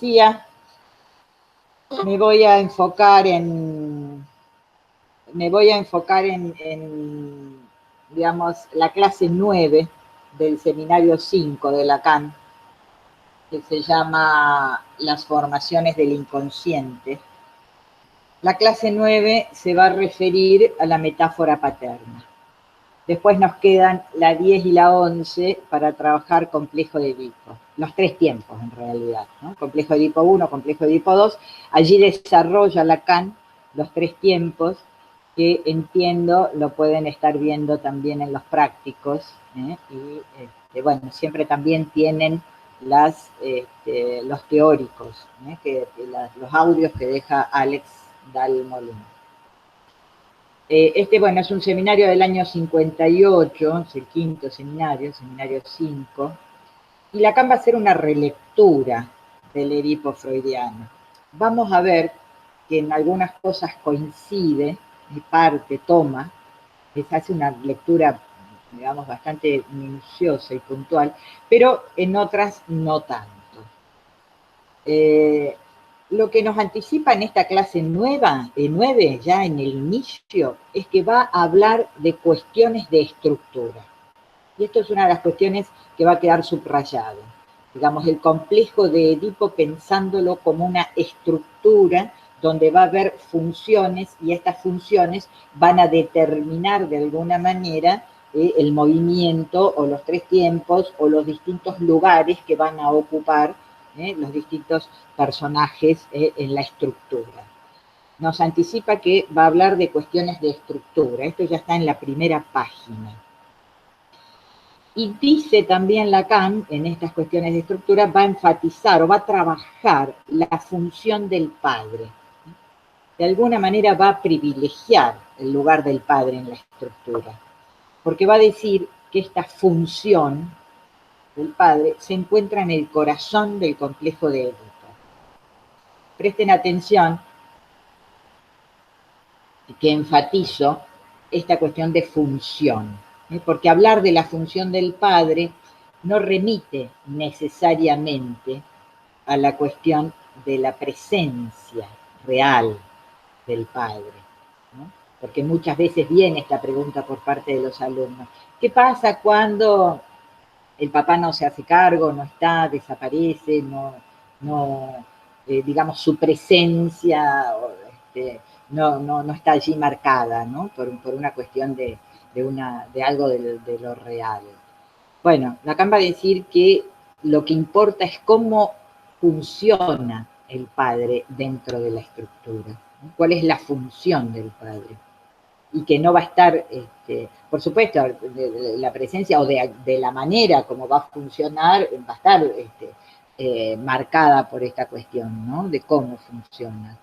decía, me voy a enfocar en digamos, la clase 9 del seminario 5 de Lacan, que se llama Las formaciones del inconsciente. La clase 9 se va a referir a la metáfora paterna. Después nos quedan la 10 y la 11 para trabajar complejo de Edipo. Los 3 tiempos, en realidad, ¿no? Complejo de Edipo 1, complejo de Edipo 2. Allí desarrolla Lacan los 3 tiempos, que entiendo lo pueden estar viendo también en los prácticos, ¿eh? Y bueno, siempre también tienen los teóricos, ¿eh? Los audios que deja Alex Dalmolin. Bueno, es un seminario del año 58, es el quinto seminario, seminario 5, y Lacan va a hacer una relectura del Edipo freudiano. Vamos a ver que en algunas cosas coincide, y parte, toma, hace una lectura, digamos, bastante minuciosa y puntual, pero en otras no tanto. Lo que nos anticipa en esta clase 9, ya en el inicio, es que va a hablar de cuestiones de estructura. Y esto es una de las cuestiones que va a quedar subrayado. Digamos, el complejo de Edipo pensándolo como una estructura donde va a haber funciones y estas funciones van a determinar de alguna manera el movimiento o los 3 tiempos o los distintos lugares que van a ocupar los distintos personajes en la estructura. Nos anticipa que va a hablar de cuestiones de estructura. Esto ya está en la primera página. Y dice también Lacan, en estas cuestiones de estructura, va a enfatizar o va a trabajar la función del padre. De alguna manera va a privilegiar el lugar del padre en la estructura, porque va a decir que esta función del padre se encuentra en el corazón del complejo de Edipo. Presten atención que enfatizo esta cuestión de función, porque hablar de la función del padre no remite necesariamente a la cuestión de la presencia real del padre, ¿no? Porque muchas veces viene esta pregunta por parte de los alumnos. ¿Qué pasa cuando el papá no se hace cargo, no está, desaparece, digamos, su presencia no está allí marcada, ¿no? Por una cuestión de algo de lo real? Bueno, Lacan va a decir que lo que importa es cómo funciona el padre dentro de la estructura, ¿no? ¿Cuál es la función del padre? Y que no va a estar, por supuesto, la presencia o de la manera como va a funcionar, va a estar marcada por esta cuestión, ¿no? De cómo funciona.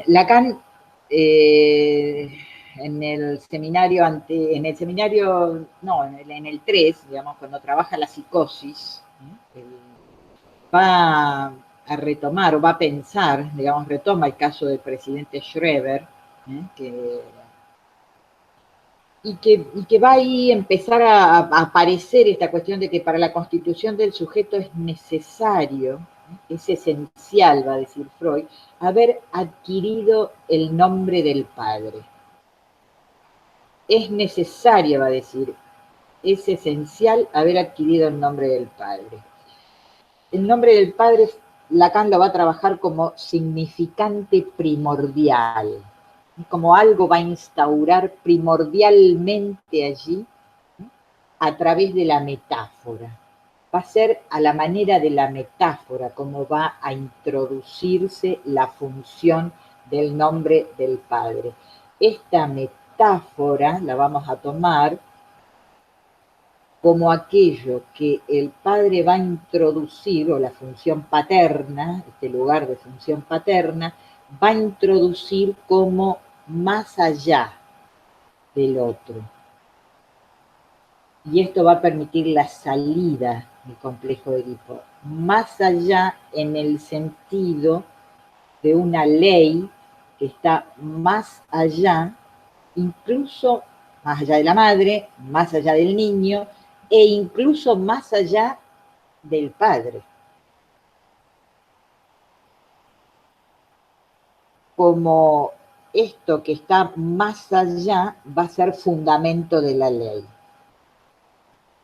Lacan, en el 3, digamos, cuando trabaja la psicosis, va a retomar o va a pensar, digamos, retoma el caso del presidente Schreber, y que va ahí a empezar a aparecer esta cuestión de que para la constitución del sujeto es necesario, es esencial, va a decir Freud, haber adquirido el nombre del padre. Es necesario, va a decir, es esencial haber adquirido el nombre del padre. El nombre del padre, Lacan lo va a trabajar como significante primordial, como algo va a instaurar primordialmente allí a través de la metáfora. Va a ser a la manera de la metáfora como va a introducirse la función del nombre del padre. Esta metáfora la vamos a tomar como aquello que el padre va a introducir, o la función paterna, este lugar de función paterna, va a introducir como más allá del otro. Y esto va a permitir la salida del complejo de Edipo, más allá en el sentido de una ley que está más allá, incluso más allá de la madre, más allá del niño, e incluso más allá del padre. como esto que está más allá va a ser fundamento de la ley,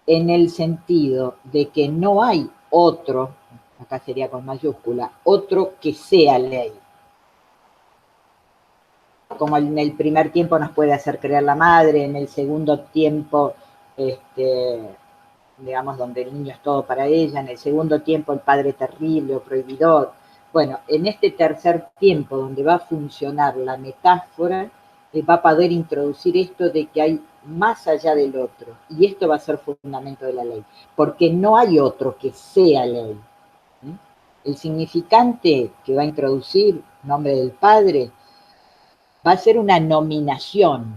en el sentido de que no hay otro, acá sería con mayúscula, otro que sea ley. Como en el primer tiempo nos puede hacer creer la madre, en el segundo tiempo, digamos, donde el niño es todo para ella, en el segundo tiempo el padre terrible o prohibidor. Bueno, en este tercer tiempo donde va a funcionar la metáfora, va a poder introducir esto de que hay más allá del otro, y esto va a ser fundamento de la ley, porque no hay otro que sea ley. El significante que va a introducir, nombre del Padre, va a ser una nominación.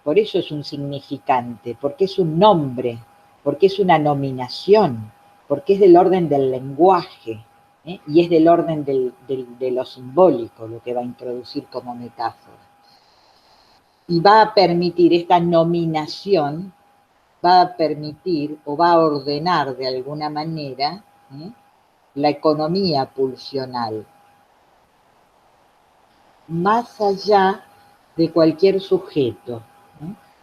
Por eso es un significante, porque es un nombre, porque es una nominación, porque es del orden del lenguaje, y es del orden de lo simbólico lo que va a introducir como metáfora. Y va a permitir esta nominación, va a permitir o va a ordenar de alguna manera la economía pulsional, más allá de cualquier sujeto.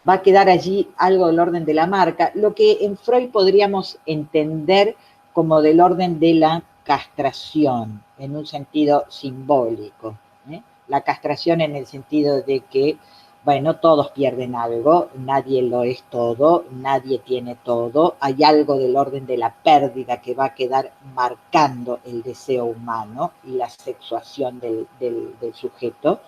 Va a quedar allí algo del orden de la marca, lo que en Freud podríamos entender como del orden de la castración, en un sentido simbólico. La castración en el sentido de que, bueno, todos pierden algo, nadie lo es todo, nadie tiene todo, hay algo del orden de la pérdida que va a quedar marcando el deseo humano y la sexuación del sujeto.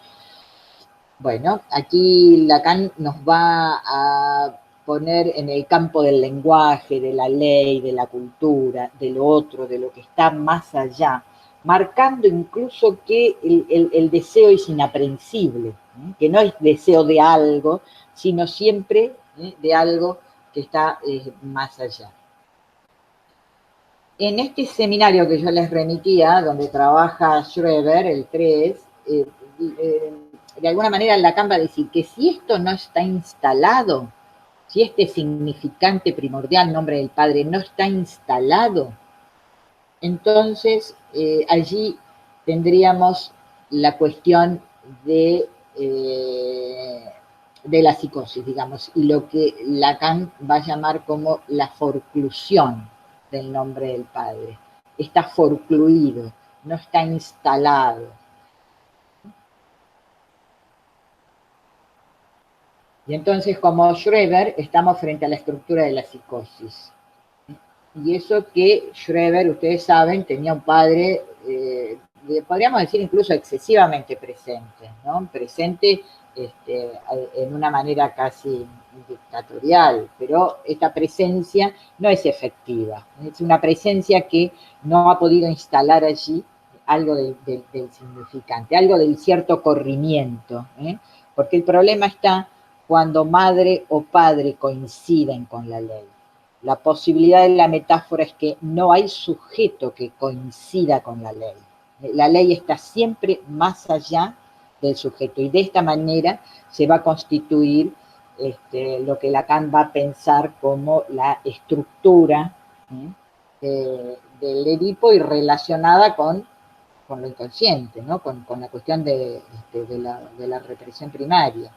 Bueno, aquí Lacan nos va a poner en el campo del lenguaje, de la ley, de la cultura, de lo otro, de lo que está más allá, marcando incluso que el deseo es inaprensible, que no es deseo de algo, sino siempre de algo que está más allá. En este seminario que yo les remitía, donde trabaja Schreber, el 3, de alguna manera Lacan va a decir que si esto no está instalado, si este significante primordial, nombre del Padre, no está instalado, entonces allí tendríamos la cuestión de la psicosis, digamos, y lo que Lacan va a llamar como la forclusión del nombre del Padre. Está forcluido, no está instalado. Y entonces, como Schreber, estamos frente a la estructura de la psicosis. Y eso que Schreber, ustedes saben, tenía un padre, podríamos decir incluso excesivamente presente, ¿no? Presente en una manera casi dictatorial, pero esta presencia no es efectiva. Es una presencia que no ha podido instalar allí algo del significante, algo del cierto corrimiento, porque el problema está cuando madre o padre coinciden con la ley. La posibilidad de la metáfora es que no hay sujeto que coincida con la ley. La ley está siempre más allá del sujeto y de esta manera se va a constituir lo que Lacan va a pensar como la estructura del Edipo y relacionada con lo inconsciente, ¿no? con la cuestión de la represión primaria.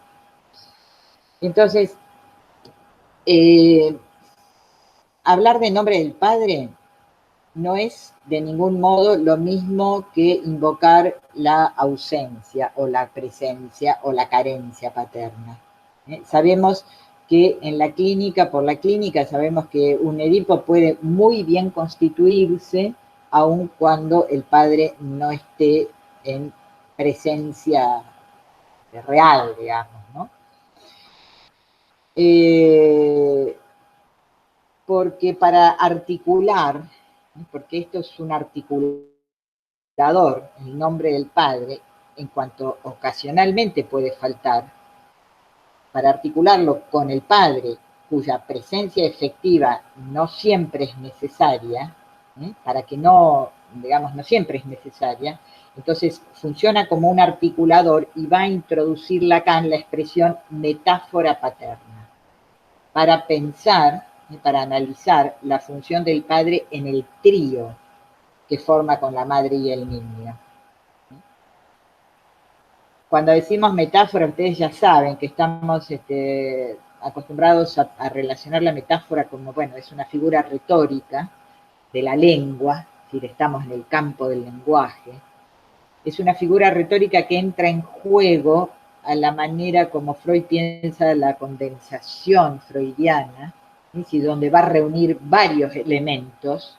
Entonces, hablar de nombre del Padre no es de ningún modo lo mismo que invocar la ausencia o la presencia o la carencia paterna. Sabemos que en la clínica, por la clínica, sabemos que un Edipo puede muy bien constituirse aun cuando el padre no esté en presencia real, digamos, ¿no? Porque para articular, porque esto es un articulador, el nombre del Padre, en cuanto ocasionalmente puede faltar, para articularlo con el Padre, cuya presencia efectiva no siempre es necesaria, para que no, digamos, no siempre es necesaria, entonces funciona como un articulador y va a introducir Lacan la expresión metáfora paterna, para pensar, para analizar la función del padre en el trío que forma con la madre y el niño. cuando decimos metáfora, ustedes ya saben que estamos acostumbrados a relacionar la metáfora como, bueno, es una figura retórica de la lengua, es decir, estamos en el campo del lenguaje. Es una figura retórica que entra en juego a la manera como Freud piensa la condensación freudiana, ¿sí? Donde va a reunir varios elementos,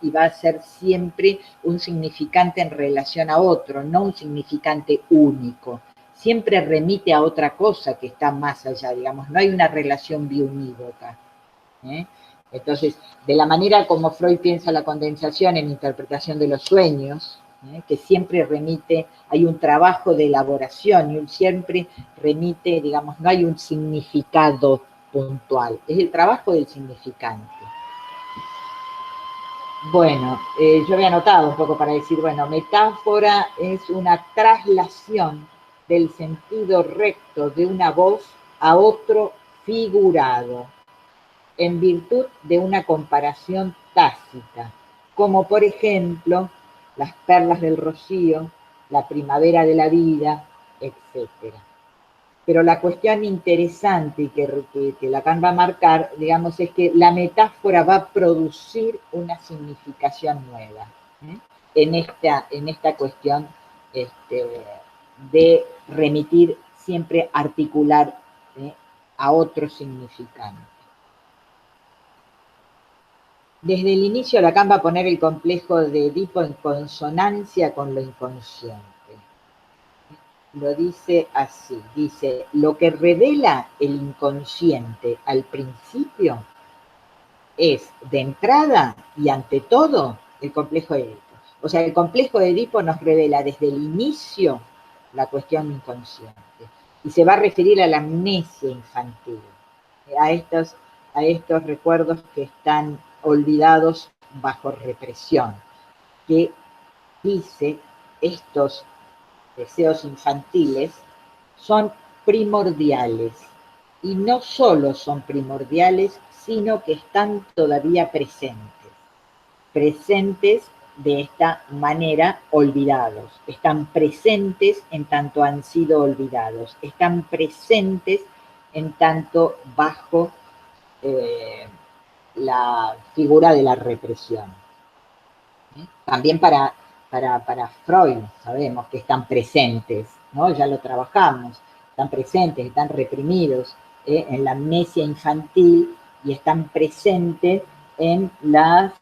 y va a ser siempre un significante en relación a otro, no un significante único. Siempre remite a otra cosa que está más allá, digamos, no hay una relación biunívoca. Entonces, de la manera como Freud piensa la condensación en interpretación de los sueños, que siempre remite, hay un trabajo de elaboración y siempre remite, digamos, no hay un significado puntual, es el trabajo del significante. Bueno, yo había anotado un poco para decir, bueno, metáfora es una traslación del sentido recto de una voz a otro figurado, en virtud de una comparación tácita, como por ejemplo las perlas del rocío, la primavera de la vida, etc. Pero la cuestión interesante y que Lacan va a marcar, digamos, es que la metáfora va a producir una significación nueva en esta cuestión de remitir, siempre articular a otro significante. Desde el inicio Lacan va a poner el complejo de Edipo en consonancia con lo inconsciente. Lo dice así, dice, lo que revela el inconsciente al principio es, de entrada y ante todo, el complejo de Edipo. O sea, el complejo de Edipo nos revela desde el inicio la cuestión inconsciente. Y se va a referir a la amnesia infantil, a estos recuerdos que están olvidados bajo represión, que dice estos deseos infantiles son primordiales, y no solo son primordiales, sino que están todavía presentes de esta manera olvidados, están presentes en tanto han sido olvidados, están presentes en tanto bajo la figura de la represión. También para Freud sabemos que están presentes, ¿no? Ya lo trabajamos, están presentes, están reprimidos en la amnesia infantil y están presentes en la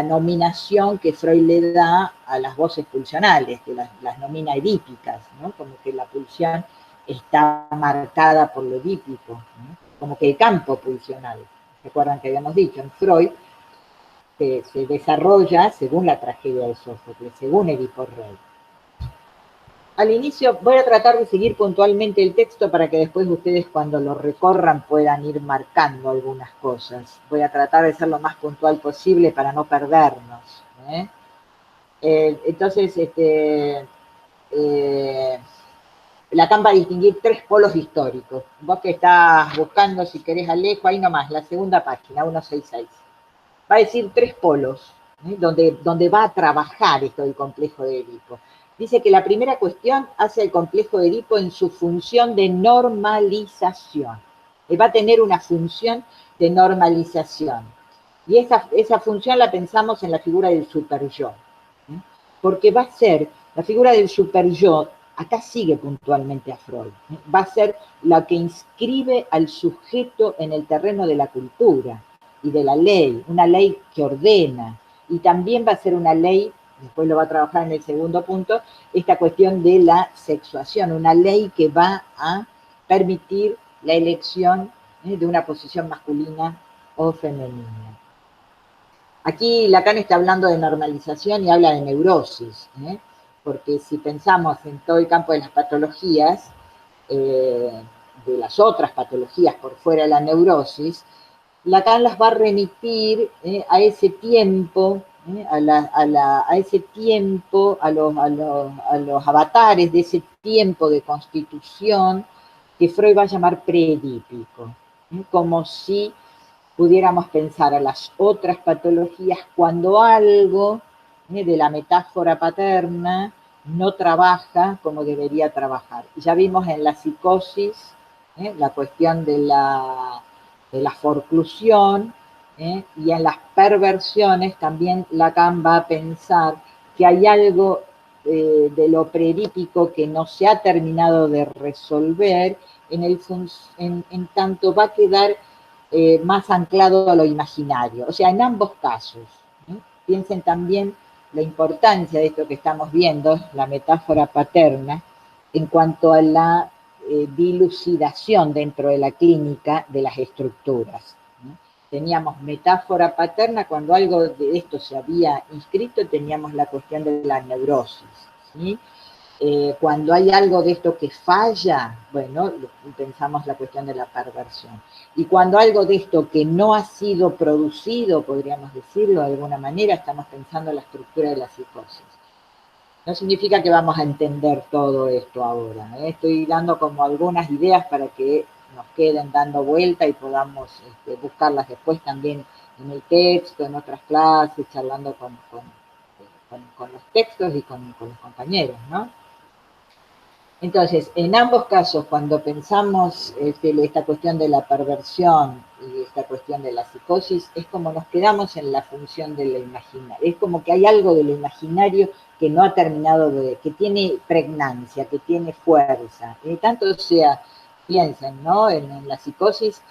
nominación que Freud le da a las voces pulsionales, que las nomina edípicas, ¿no? Como que la pulsión está marcada por lo edípico, ¿no? Como que el campo pulsional, recuerdan que habíamos dicho, en Freud se desarrolla según la tragedia de Sófocles, según Edipo Rey. Al inicio voy a tratar de seguir puntualmente el texto para que después ustedes cuando lo recorran puedan ir marcando algunas cosas. Voy a tratar de ser lo más puntual posible para no perdernos. Entonces, Lacan va a distinguir tres polos históricos. Vos que estás buscando, si querés, Alejo, ahí nomás, la segunda página, 166. Va a decir tres polos, donde va a trabajar esto del complejo de Edipo. Dice que la primera cuestión hace el complejo de Edipo en su función de normalización. Va a tener una función de normalización. Y esa función la pensamos en la figura del superyo. Porque va a ser la figura del superyo, acá sigue puntualmente a Freud, va a ser la que inscribe al sujeto en el terreno de la cultura y de la ley, una ley que ordena, y también va a ser una ley, después lo va a trabajar en el segundo punto, esta cuestión de la sexuación, una ley que va a permitir la elección de una posición masculina o femenina. Aquí Lacan está hablando de normalización y habla de neurosis, porque si pensamos en todo el campo de las patologías, de las otras patologías por fuera de la neurosis, Lacan las va a remitir a ese tiempo, a ese tiempo, a los avatares de ese tiempo de constitución que Freud va a llamar preedípico, como si pudiéramos pensar a las otras patologías cuando algo de la metáfora paterna no trabaja como debería trabajar. Ya vimos en la psicosis la cuestión de la forclusión, y en las perversiones también Lacan va a pensar que hay algo de lo preedípico que no se ha terminado de resolver, en tanto va a quedar más anclado a lo imaginario. O sea, en ambos casos. Piensen también la importancia de esto que estamos viendo, la metáfora paterna, en cuanto a la dilucidación dentro de la clínica de las estructuras. Teníamos metáfora paterna, cuando algo de esto se había inscrito, teníamos la cuestión de la neurosis, ¿sí? Cuando hay algo de esto que falla, bueno, pensamos la cuestión de la perversión. Y cuando algo de esto que no ha sido producido, podríamos decirlo de alguna manera, estamos pensando en la estructura de la psicosis. No significa que vamos a entender todo esto ahora. Estoy dando como algunas ideas para que nos queden dando vuelta y podamos buscarlas después también en el texto, en otras clases, charlando con los textos y con los compañeros, ¿no? Entonces, en ambos casos, cuando pensamos esta cuestión de la perversión y esta cuestión de la psicosis, es como nos quedamos en la función de lo imaginario. Es como que hay algo de lo imaginario que no ha terminado que tiene pregnancia, que tiene fuerza. Y tanto sea, piensen, ¿no? En la psicosis,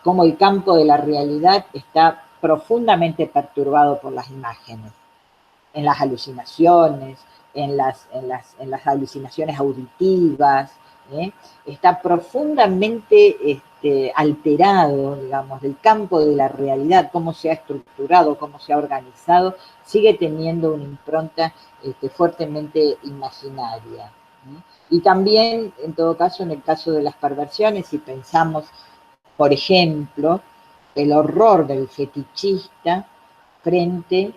como el campo de la realidad está profundamente perturbado por las imágenes, en las alucinaciones, en las alucinaciones auditivas, está profundamente alterado, digamos, del campo de la realidad, cómo se ha estructurado, cómo se ha organizado, sigue teniendo una impronta fuertemente imaginaria. Y también, en todo caso, en el caso de las perversiones, si pensamos, por ejemplo, el horror del fetichista frente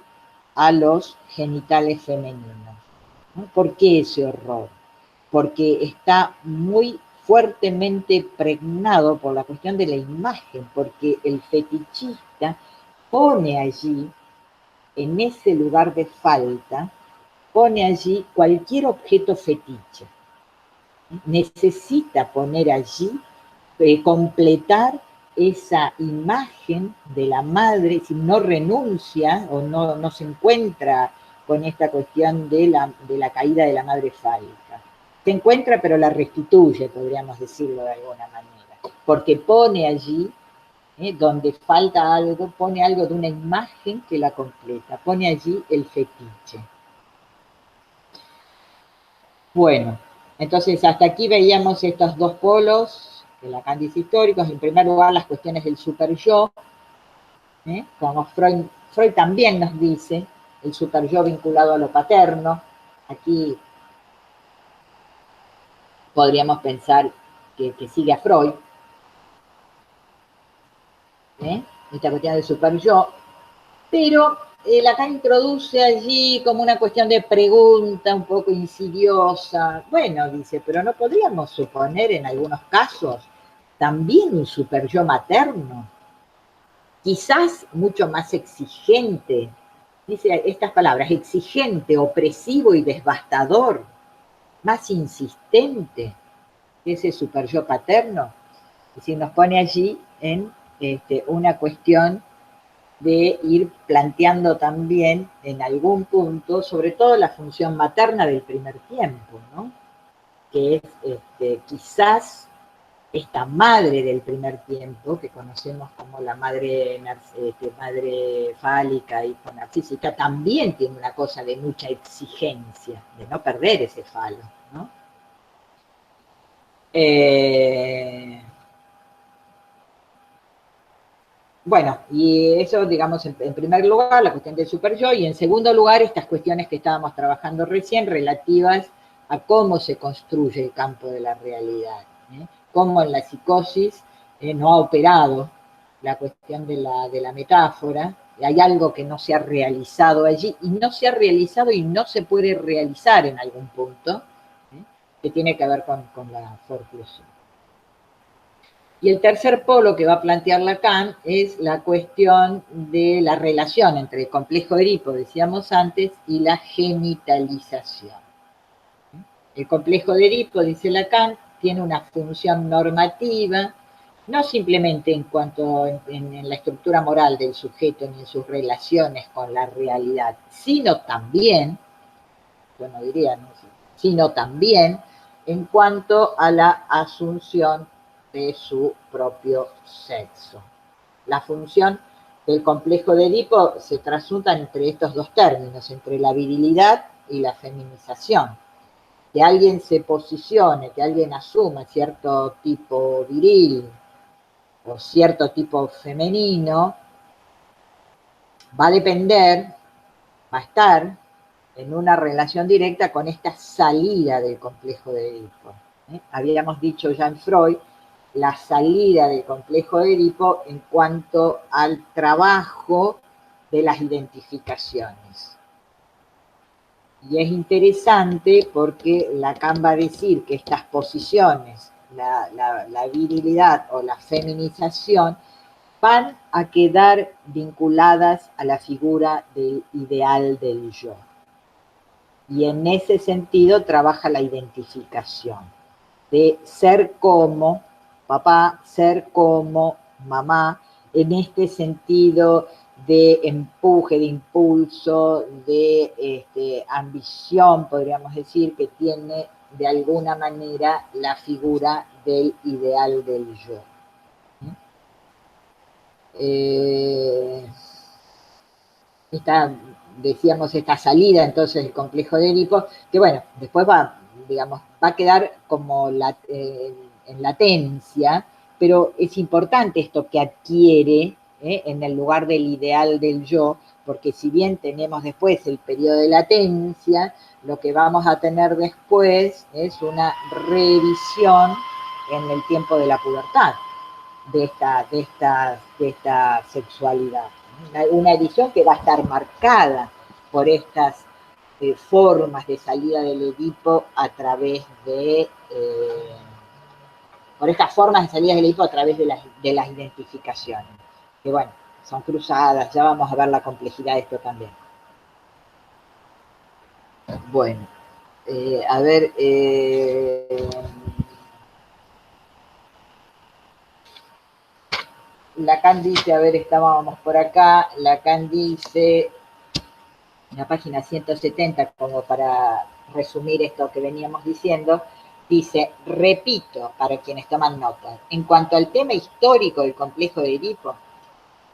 a los genitales femeninos. ¿No? ¿Por qué ese horror? Porque está muy fuertemente pregnado por la cuestión de la imagen, porque el fetichista pone allí, en ese lugar de falta, pone allí cualquier objeto fetiche. Necesita poner allí, completar esa imagen de la madre, si no renuncia o no se encuentra con esta cuestión de la caída de la madre fálica. Se encuentra, pero la restituye, podríamos decirlo de alguna manera, porque pone allí, donde falta algo, pone algo de una imagen que la completa, pone allí el fetiche. Bueno, entonces hasta aquí veíamos estos dos polos de Lacan históricos. En primer lugar, las cuestiones del super-yo, como Freud también nos dice, el super-yo vinculado a lo paterno. Aquí podríamos pensar que sigue a Freud, esta cuestión del super-yo, pero Lacan introduce allí como una cuestión de pregunta un poco insidiosa. Bueno, dice, pero ¿no podríamos suponer en algunos casos también un super-yo materno? Quizás mucho más exigente, dice estas palabras, exigente, opresivo y devastador, más insistente que ese super-yo paterno. Y si nos pone allí en una cuestión de ir planteando también en algún punto, sobre todo la función materna del primer tiempo, ¿no? Que es quizás esta madre del primer tiempo, que conocemos como la madre fálica y narcísica, también tiene una cosa de mucha exigencia, de no perder ese falo, ¿no? Bueno, y eso, digamos, en primer lugar, la cuestión del super-yo, y en segundo lugar, estas cuestiones que estábamos trabajando recién relativas a cómo se construye el campo de la realidad, cómo en la psicosis no ha operado la cuestión de la metáfora, hay algo que no se ha realizado allí, y no se ha realizado y no se puede realizar en algún punto, que tiene que ver con la forclusión. Y el tercer polo que va a plantear Lacan es la cuestión de la relación entre el complejo de Edipo, decíamos antes, y la genitalización. El complejo de Edipo, dice Lacan, tiene una función normativa, no simplemente en cuanto en la estructura moral del sujeto ni en sus relaciones con la realidad, sino también, yo no diría, no, sino también en cuanto a la asunción de su propio sexo. La función del complejo de Edipo se trasunta entre estos dos términos, entre la virilidad y la feminización. Que alguien se posicione, que alguien asuma cierto tipo viril o cierto tipo femenino, va a depender, va a estar en una relación directa con esta salida del complejo de Edipo. Habíamos dicho ya en Freud la salida del complejo de Edipo en cuanto al trabajo de las identificaciones. Y es interesante porque Lacan va a decir que estas posiciones, la virilidad o la feminización, van a quedar vinculadas a la figura del ideal del yo. Y en ese sentido trabaja la identificación, de ser como papá, ser como mamá, en este sentido de empuje, de impulso, de ambición, podríamos decir, que tiene de alguna manera la figura del ideal del yo. Decíamos, esta salida entonces del complejo de Edipo, que bueno, después va, digamos, va a quedar como en latencia, pero es importante esto que adquiere en el lugar del ideal del yo, porque si bien tenemos después el periodo de latencia, lo que vamos a tener después es una revisión en el tiempo de la pubertad de esta sexualidad. Una edición que va a estar marcada por estas formas de salida del Edipo a través por estas formas de salida del Edipo a través de las identificaciones. Que bueno, son cruzadas, ya vamos a ver la complejidad de esto también. Bueno, a ver, Lacan dice, a ver, estábamos por acá, Lacan dice, en la página 170, como para resumir esto que veníamos diciendo, dice, repito, para quienes toman nota, en cuanto al tema histórico del complejo de Edipo,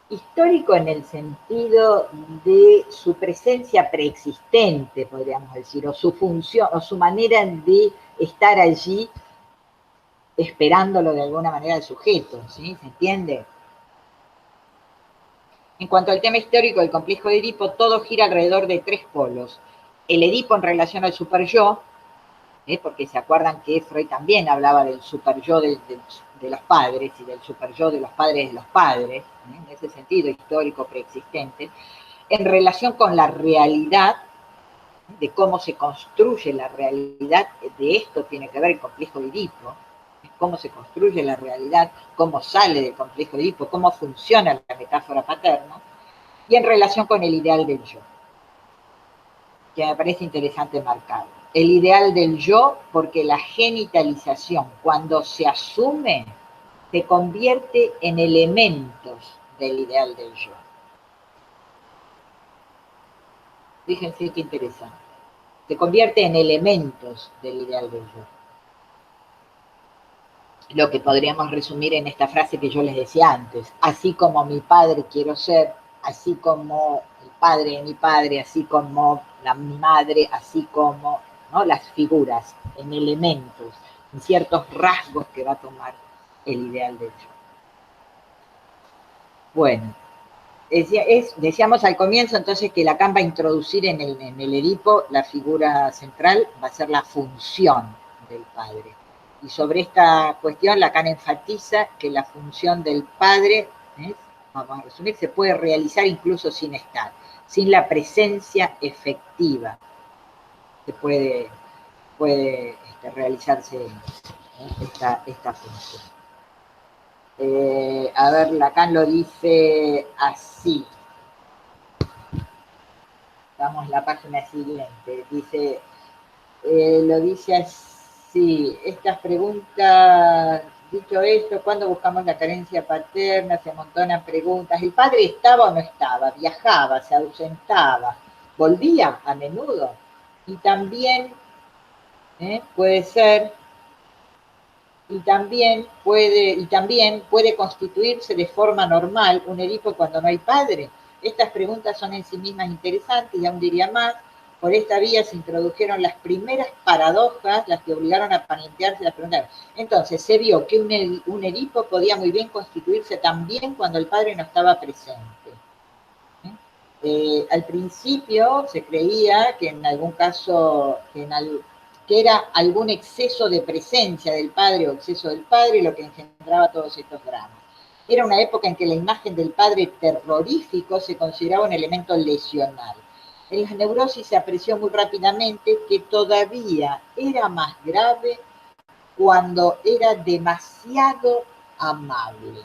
histórico en el sentido de su presencia preexistente, podríamos decir, o su función, o su manera de estar allí esperándolo de alguna manera el sujeto, ¿sí? ¿Se entiende? En cuanto al tema histórico del complejo de Edipo, todo gira alrededor de tres polos. El Edipo en relación al superyo, porque se acuerdan que Freud también hablaba del superyo de los padres y del superyo de los padres, en ese sentido histórico preexistente, en relación con la realidad, de cómo se construye la realidad, de esto tiene que ver el complejo de Edipo, cómo se construye la realidad, cómo sale del complejo de Edipo, cómo funciona la metáfora paterna, y en relación con el ideal del yo, que me parece interesante marcarlo. El ideal del yo, porque la genitalización, cuando se asume, se convierte en elementos del ideal del yo. Fíjense qué interesante. Se convierte en elementos del ideal del yo. Lo que podríamos resumir en esta frase que yo les decía antes, así como mi padre quiero ser, así como el padre de mi padre, así como mi madre, así como, ¿no?, las figuras en elementos, en ciertos rasgos que va a tomar el ideal del yo. Bueno, decíamos al comienzo entonces que Lacan va a introducir en el Edipo la figura central, va a ser la función del padre. Y sobre esta cuestión Lacan enfatiza que la función del padre, vamos a resumir, se puede realizar incluso sin estar, sin la presencia efectiva que puede realizarse esta función. A ver, Lacan lo dice así. Vamos a la página siguiente. Dice, lo dice así. Estas preguntas, dicho esto, ¿cuándo buscamos la carencia paterna? Se amontonan preguntas. ¿El padre estaba o no estaba? ¿Viajaba? ¿Se ausentaba? ¿Volvía a menudo? Y también puede ser, y también puede constituirse de forma normal un Edipo cuando no hay padre. Estas preguntas son en sí mismas interesantes y aún diría más, por esta vía se introdujeron las primeras paradojas, las que obligaron a plantearse las preguntas. Entonces se vio que un Edipo podía muy bien constituirse también cuando el padre no estaba presente. Al principio se creía que en algún caso, que era algún exceso de presencia del padre o exceso del padre lo que engendraba todos estos dramas. Era una época en que la imagen del padre terrorífico se consideraba un elemento lesional. En las neurosis se apreció muy rápidamente que todavía era más grave cuando era demasiado amable.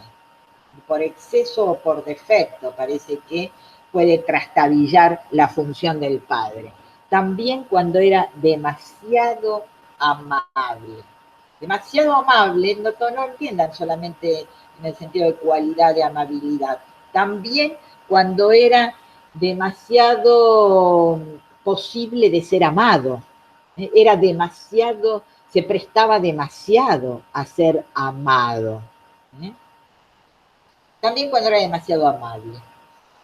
Por exceso o por defecto, parece que puede trastabillar la función del padre. También cuando era demasiado amable. Demasiado amable, no entiendan solamente en el sentido de cualidad de amabilidad. También cuando era demasiado posible de ser amado. Era demasiado, se prestaba demasiado a ser amado. También cuando era demasiado amable.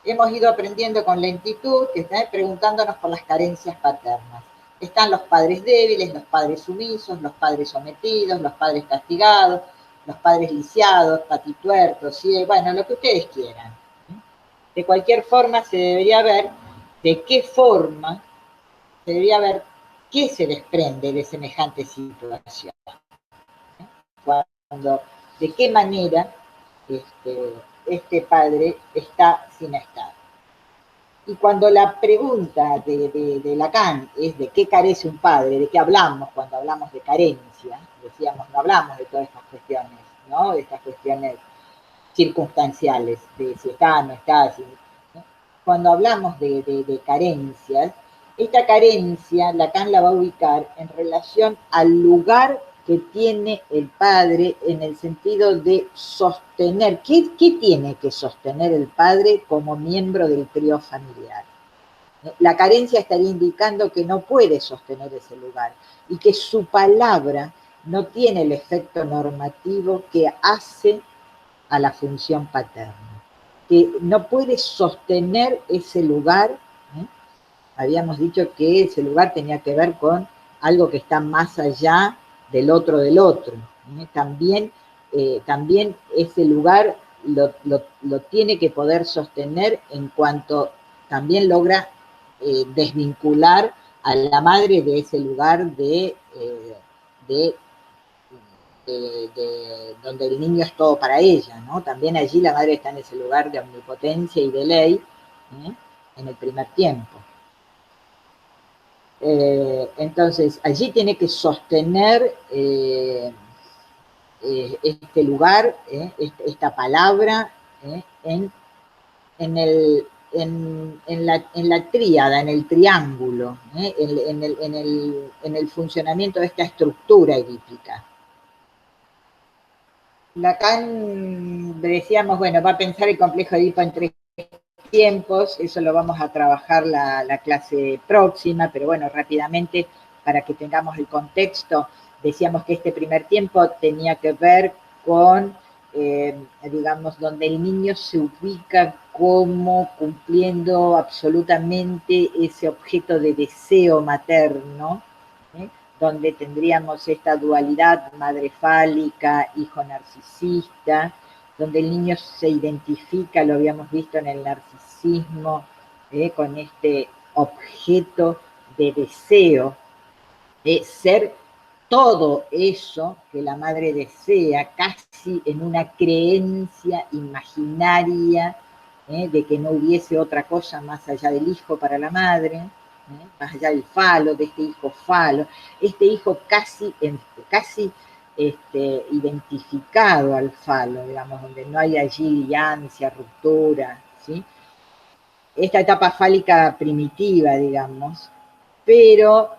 Hemos ido aprendiendo con lentitud, que están preguntándonos por las carencias paternas. Están los padres débiles, los padres sumisos, los padres sometidos, los padres castigados, los padres lisiados, patituertos, ¿sí? Bueno, lo que ustedes quieran. De cualquier forma, se debería ver de qué forma, se debería ver qué se desprende de semejante situación. De qué manera este padre está sin estar. Y cuando la pregunta de Lacan es de qué carece un padre, de qué hablamos cuando hablamos de carencia, decíamos, no hablamos de todas estas cuestiones, ¿no? De estas cuestiones circunstanciales, de si está, no está, si, ¿no? Cuando hablamos de carencias, esta carencia Lacan la va a ubicar en relación al lugar que tiene el padre en el sentido de sostener. ¿Qué tiene que sostener el padre como miembro del trío familiar? La carencia estaría indicando que no puede sostener ese lugar y que su palabra no tiene el efecto normativo que hace a la función paterna, que no puede sostener ese lugar. Habíamos dicho que ese lugar tenía que ver con algo que está más allá del otro del otro. También ese lugar lo tiene que poder sostener en cuanto también logra desvincular a la madre de ese lugar de donde el niño es todo para ella, ¿no? También allí la madre está en ese lugar de omnipotencia y de ley, en el primer tiempo. Entonces, allí tiene que sostener este lugar, esta palabra, en la tríada, en el triángulo, en el funcionamiento de esta estructura edípica. Lacan, decíamos, bueno, va a pensar el complejo Edipo en 3 tiempos, eso lo vamos a trabajar la clase próxima, pero bueno, rápidamente, para que tengamos el contexto, decíamos que este primer tiempo tenía que ver con, digamos, donde el niño se ubica como cumpliendo absolutamente ese objeto de deseo materno, donde tendríamos esta dualidad madre fálica, hijo narcisista, donde el niño se identifica, lo habíamos visto en el narcisismo, con este objeto de deseo, ser todo eso que la madre desea, casi en una creencia imaginaria de que no hubiese otra cosa más allá del hijo para la madre, más allá del falo, de este hijo casi identificado al falo, digamos, donde no hay allí ansia, ruptura, ¿sí? Esta etapa fálica primitiva, digamos, pero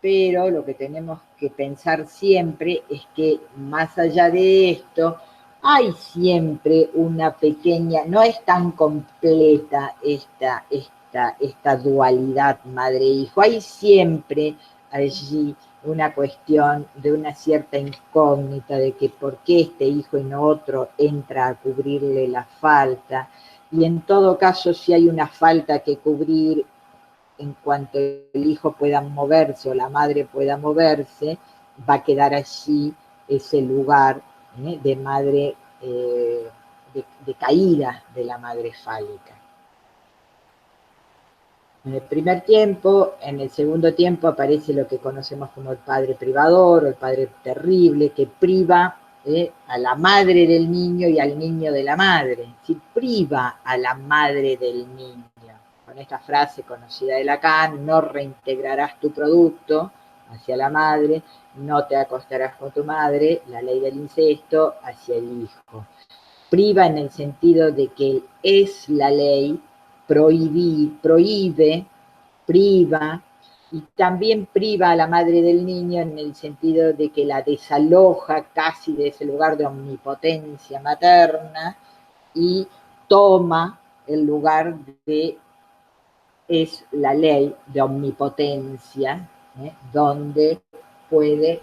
lo que tenemos que pensar siempre es que más allá de esto, hay siempre una pequeña, no es tan completa esta dualidad madre-hijo, hay siempre allí una cuestión de una cierta incógnita de que por qué este hijo y no otro entra a cubrirle la falta, y en todo caso si hay una falta que cubrir, en cuanto el hijo pueda moverse o la madre pueda moverse, va a quedar allí ese lugar de madre, de caída de la madre fálica. En el primer tiempo, en el segundo tiempo aparece lo que conocemos como el padre privador o el padre terrible, que priva a la madre del niño y al niño de la madre, si priva a la madre del niño. Con esta frase conocida de Lacan, no reintegrarás tu producto hacia la madre, no te acostarás con tu madre, la ley del incesto hacia el hijo. Priva en el sentido de que es la ley, prohíbe, priva, y también priva a la madre del niño en el sentido de que la desaloja casi de ese lugar de omnipotencia materna y toma el lugar de es la ley de omnipotencia, donde puede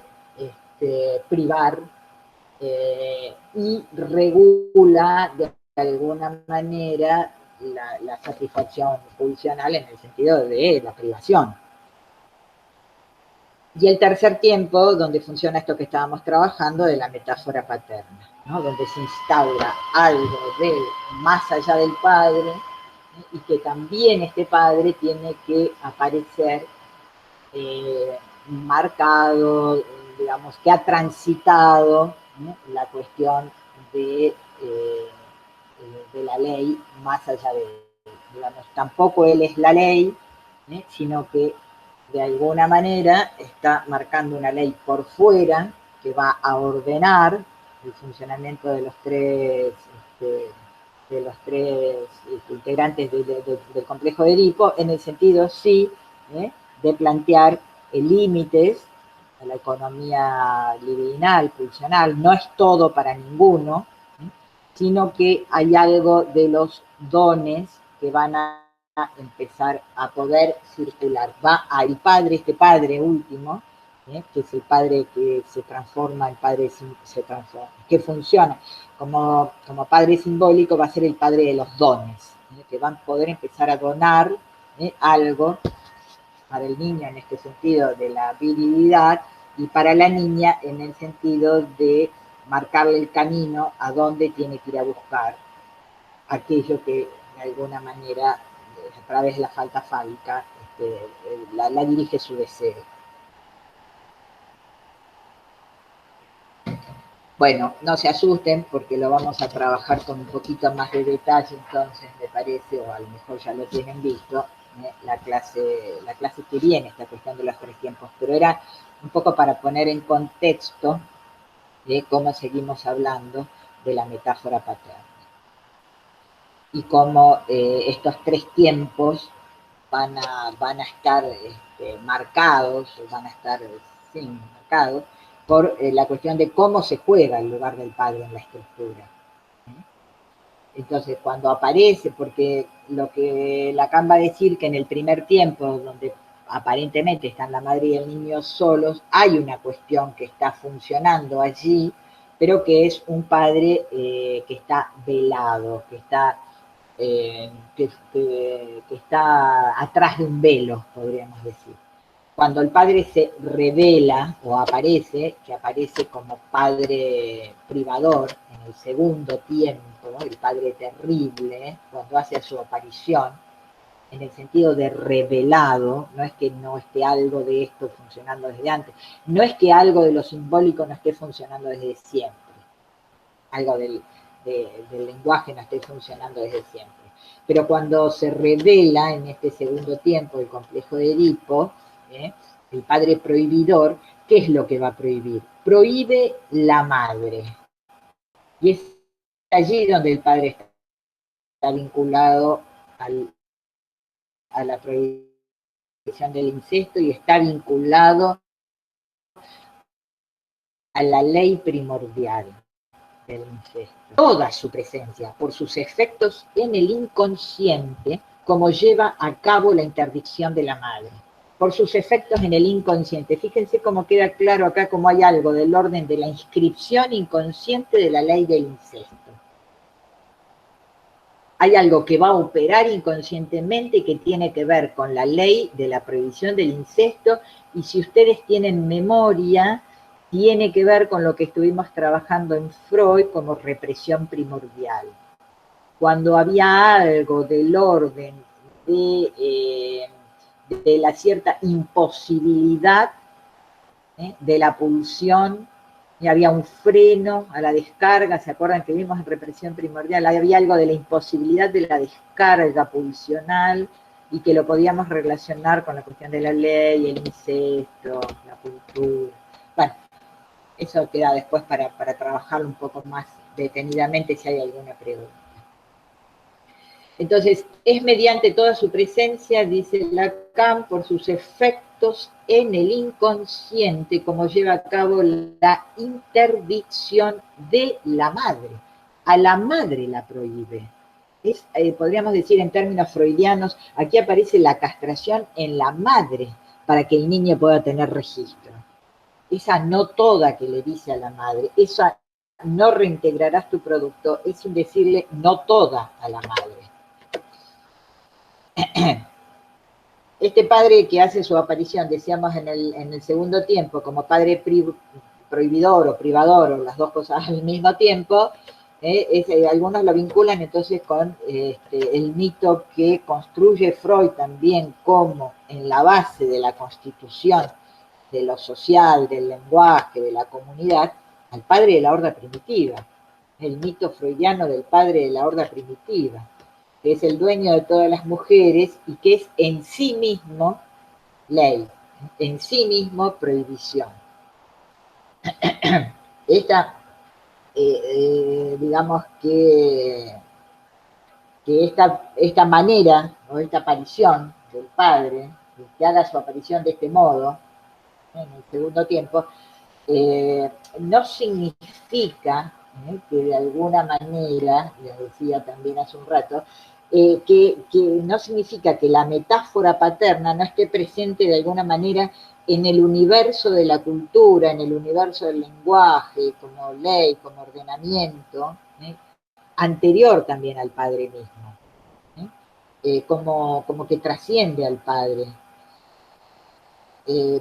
privar y regula de alguna manera la satisfacción pulsional en el sentido de la privación. Y el tercer tiempo, donde funciona esto que estábamos trabajando de la metáfora paterna, ¿no? Donde se instaura algo del más allá del padre, y que también este padre tiene que aparecer marcado, digamos, que ha transitado la cuestión de la ley más allá de él. Digamos, tampoco él es la ley, sino que de alguna manera está marcando una ley por fuera que va a ordenar el funcionamiento de los tres integrantes del complejo de Edipo, en el sentido, sí, de plantear límites a la economía libidinal, pulsional. No es todo para ninguno, sino que hay algo de los dones que van a empezar a poder circular. Va al padre, este padre último, que es el padre que se transforma, el padre se transforma, que funciona como padre simbólico, va a ser el padre de los dones, que van a poder empezar a donar algo para el niño en este sentido de la virilidad y para la niña en el sentido de marcarle el camino a dónde tiene que ir a buscar aquello que de alguna manera a través de la falta fálica la dirige su deseo. Bueno, no se asusten porque lo vamos a trabajar con un poquito más de detalle, entonces me parece, o a lo mejor ya lo tienen visto, la clase que viene, esta cuestión de los tres tiempos, pero era un poco para poner en contexto de cómo seguimos hablando de la metáfora paterna y cómo estos tres tiempos van a estar marcados, van a estar marcados por la cuestión de cómo se juega el lugar del padre en la estructura. Entonces, cuando aparece, porque lo que Lacan va a decir que en el primer tiempo, donde aparentemente están la madre y el niño solos, hay una cuestión que está funcionando allí, pero que es un padre que está velado, que está atrás de un velo, podríamos decir. Cuando el padre se revela o aparece, que aparece como padre privador en el segundo tiempo, ¿no? El padre terrible, cuando hace su aparición, en el sentido de revelado, no es que no esté algo de esto funcionando desde antes, no es que algo de lo simbólico no esté funcionando desde siempre, algo del lenguaje no esté funcionando desde siempre. Pero cuando se revela en este segundo tiempo el complejo de Edipo, el padre prohibidor, ¿qué es lo que va a prohibir? prohíbe la madre. Y es allí donde el padre está vinculado a la prohibición del incesto y está vinculado a la ley primordial del incesto. Toda su presencia, por sus efectos en el inconsciente, como lleva a cabo la interdicción de la madre. Por sus efectos en el inconsciente. Fíjense cómo queda claro acá, como hay algo del orden de la inscripción inconsciente de la ley del incesto. Hay algo que va a operar inconscientemente y que tiene que ver con la ley de la prohibición del incesto, y si ustedes tienen memoria, tiene que ver con lo que estuvimos trabajando en Freud como represión primordial. Cuando había algo del orden de la cierta imposibilidad de la pulsión, y había un freno a la descarga, ¿se acuerdan que vimos en represión primordial? Había algo de la imposibilidad de la descarga pulsional y que lo podíamos relacionar con la cuestión de la ley, el incesto, la cultura. Bueno, eso queda después para trabajarlo un poco más detenidamente si hay alguna pregunta. Entonces, es mediante toda su presencia, dice Lacan, por sus efectos en el inconsciente, como lleva a cabo la interdicción de la madre. A la madre la prohíbe. Es, podríamos decir en términos freudianos, aquí aparece la castración en la madre para que el niño pueda tener registro. Esa no toda que le dice a la madre, esa no reintegrarás tu producto, es un decirle no toda a la madre. Este padre que hace su aparición, decíamos en el segundo tiempo, como padre prohibidor o privador, o las dos cosas al mismo tiempo, algunos lo vinculan entonces con el mito que construye Freud también como en la base de la constitución de lo social, del lenguaje, de la comunidad, al padre de la horda primitiva, el mito freudiano del padre de la horda primitiva, que es el dueño de todas las mujeres y que es en sí mismo ley, en sí mismo prohibición. Esta, digamos que esta manera o esta aparición del padre, que haga su aparición de este modo, en el segundo tiempo, no significa que de alguna manera, les decía también hace un rato, que no significa que la metáfora paterna no esté presente de alguna manera en el universo de la cultura, en el universo del lenguaje, como ley, como ordenamiento, anterior también al padre mismo, como que trasciende al padre.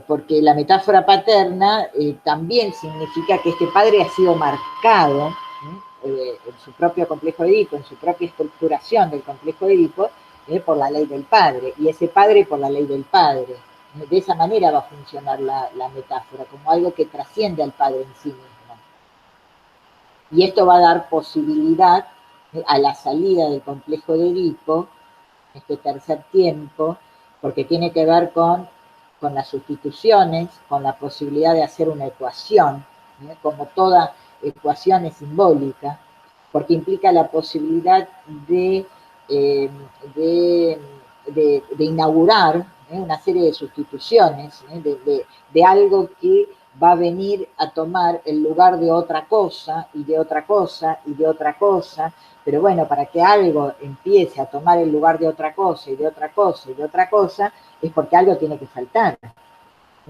Porque la metáfora paterna también significa que este padre ha sido marcado en su propio complejo de Edipo, en su propia estructuración del complejo de Edipo, por la ley del padre, y ese padre por la ley del padre. De esa manera va a funcionar la metáfora, como algo que trasciende al padre en sí mismo. Y esto va a dar posibilidad a la salida del complejo de Edipo, este tercer tiempo, porque tiene que ver con las sustituciones, con la posibilidad de hacer una ecuación, como toda ecuación es simbólica, porque implica la posibilidad de inaugurar una serie de sustituciones, de algo que va a venir a tomar el lugar de otra cosa, y de otra cosa, y de otra cosa, pero bueno, para que algo empiece a tomar el lugar de otra cosa, y de otra cosa, y de otra cosa, es porque algo tiene que faltar,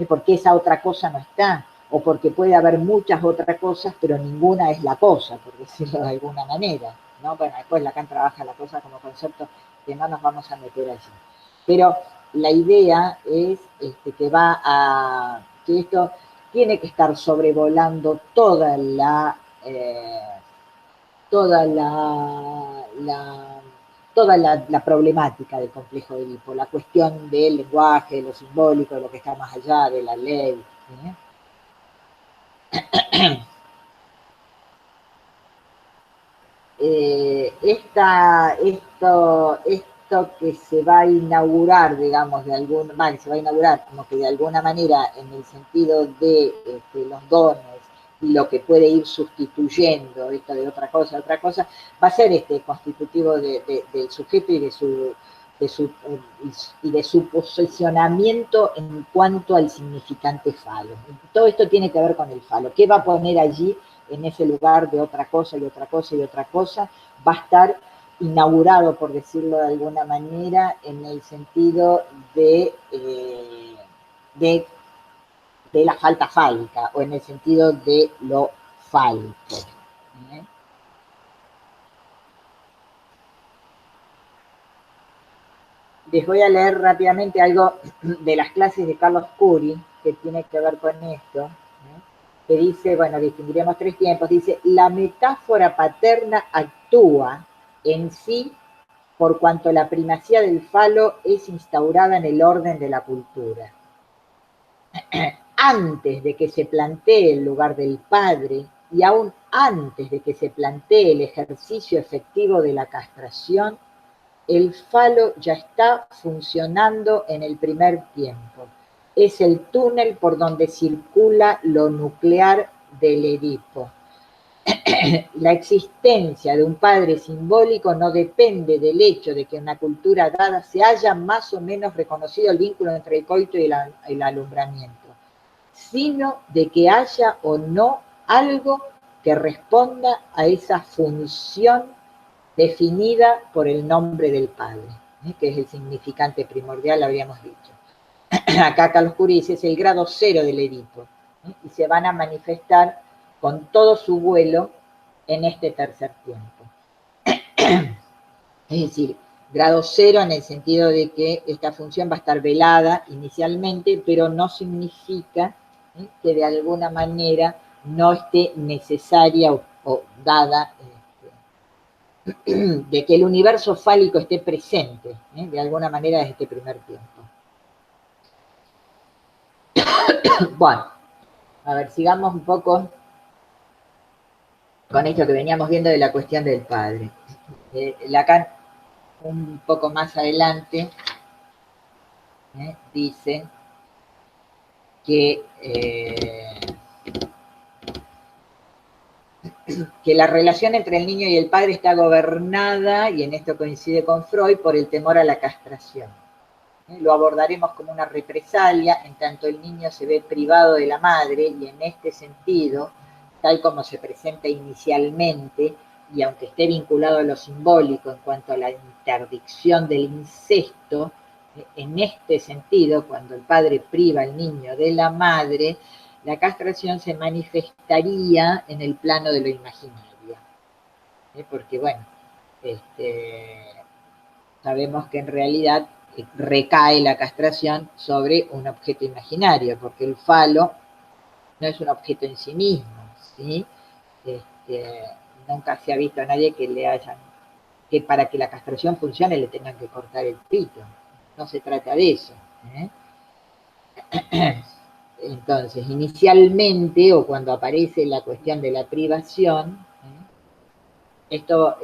porque esa otra cosa no está, o porque puede haber muchas otras cosas, pero ninguna es la cosa, por decirlo de alguna manera, ¿no? Bueno, después Lacan trabaja la cosa como concepto que no nos vamos a meter allí. Pero la idea es que esto tiene que estar sobrevolando toda la problemática del complejo de Edipo, la cuestión del lenguaje, de lo simbólico, de lo que está más allá, de la ley. esto que se va a inaugurar, digamos, de algún, mal, se va a inaugurar como que de alguna manera en el sentido de los dones y lo que puede ir sustituyendo esto de otra cosa, va a ser constitutivo del sujeto y de su posicionamiento en cuanto al significante falo. Todo esto tiene que ver con el falo. ¿Qué va a poner allí en ese lugar de otra cosa y otra cosa y otra cosa? Va a estar inaugurado, por decirlo de alguna manera, en el sentido de la falta fálica o en el sentido de lo fálico. ¿Eh? Les voy a leer rápidamente algo de las clases de Carlos Curi, que tiene que ver con esto, que dice, bueno, distinguiremos tres tiempos, dice, la metáfora paterna actúa en sí por cuanto la primacía del falo es instaurada en el orden de la cultura. Antes de que se plantee el lugar del padre y aún antes de que se plantee el ejercicio efectivo de la castración, el falo ya está funcionando en el primer tiempo. Es el túnel por donde circula lo nuclear del Edipo. La existencia de un padre simbólico no depende del hecho de que en una cultura dada se haya más o menos reconocido el vínculo entre el coito y el alumbramiento, sino de que haya o no algo que responda a esa función definida por el nombre del padre, que es el significante primordial, habríamos dicho. Acá Carlos Curi dice, es el grado cero del Edipo, y se van a manifestar con todo su vuelo en este tercer tiempo. Es decir, grado cero en el sentido de que esta función va a estar velada inicialmente, pero no significa que de alguna manera no esté necesaria o dada, de que el universo fálico esté presente, de alguna manera desde este primer tiempo. Bueno, a ver, sigamos un poco con esto que veníamos viendo de la cuestión del padre. Lacan, un poco más adelante, dice que la relación entre el niño y el padre está gobernada, y en esto coincide con Freud, por el temor a la castración. Lo abordaremos como una represalia, en tanto el niño se ve privado de la madre, y en este sentido, tal como se presenta inicialmente, y aunque esté vinculado a lo simbólico en cuanto a la interdicción del incesto, en este sentido, cuando el padre priva al niño de la madre, la castración se manifestaría en el plano de lo imaginario. Porque, bueno, sabemos que en realidad recae la castración sobre un objeto imaginario, porque el falo no es un objeto en sí mismo, ¿sí? Nunca se ha visto a nadie que para que la castración funcione le tengan que cortar el pito. No se trata de eso. Entonces, inicialmente, o cuando aparece la cuestión de la privación, esto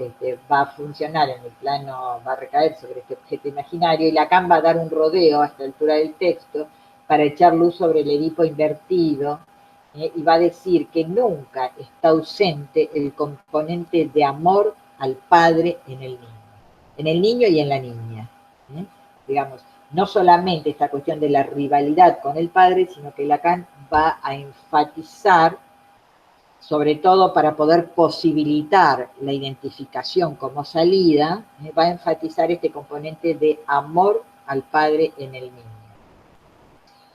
va a funcionar en el plano, va a recaer sobre este objeto imaginario, y Lacan va a dar un rodeo a esta altura del texto para echar luz sobre el Edipo invertido, y va a decir que nunca está ausente el componente de amor al padre en el niño y en la niña. Digamos, no solamente esta cuestión de la rivalidad con el padre, sino que Lacan va a enfatizar, sobre todo para poder posibilitar la identificación como salida, va a enfatizar este componente de amor al padre en el niño.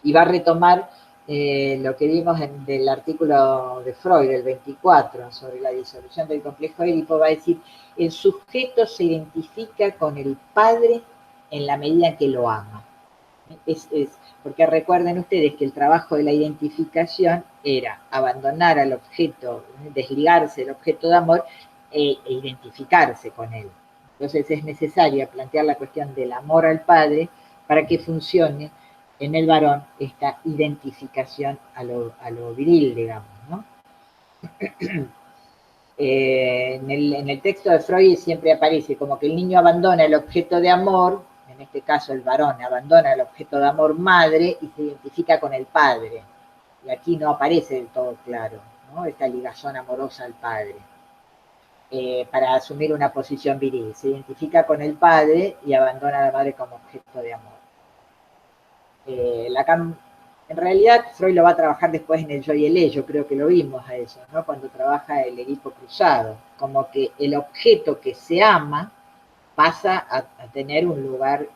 Y va a retomar lo que vimos del artículo de Freud, del 24, sobre la disolución del complejo Edipo. Va a decir, el sujeto se identifica con el padre en la medida en que lo ama. Porque recuerden ustedes que el trabajo de la identificación era abandonar al objeto, desligarse del objeto de amor e identificarse con él. Entonces es necesario plantear la cuestión del amor al padre para que funcione en el varón esta identificación a lo viril, digamos, ¿no? En el texto de Freud siempre aparece como que el niño abandona el objeto de amor, en este caso el varón abandona el objeto de amor madre y se identifica con el padre. Y aquí no aparece del todo claro, ¿no? Esta ligazón amorosa al padre. Para asumir una posición viril. Se identifica con el padre y abandona a la madre como objeto de amor. En realidad, Freud lo va a trabajar después en el yo y el ello, creo que lo vimos a eso, ¿no? Cuando trabaja el Edipo cruzado, como que el objeto que se ama pasa a tener un lugar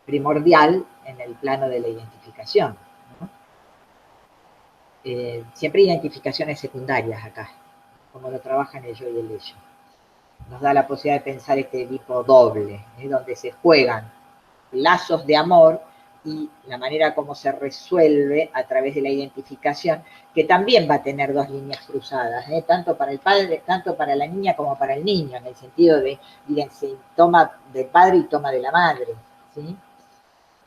primordial en el plano de la identificación, ¿no? Siempre identificaciones secundarias acá, como lo trabaja en el yo y el ello. Nos da la posibilidad de pensar este Edipo doble, donde se juegan lazos de amor y la manera como se resuelve a través de la identificación, que también va a tener dos líneas cruzadas, tanto para el padre, tanto para la niña como para el niño, en el sentido de se toma del padre y toma de la madre, ¿sí?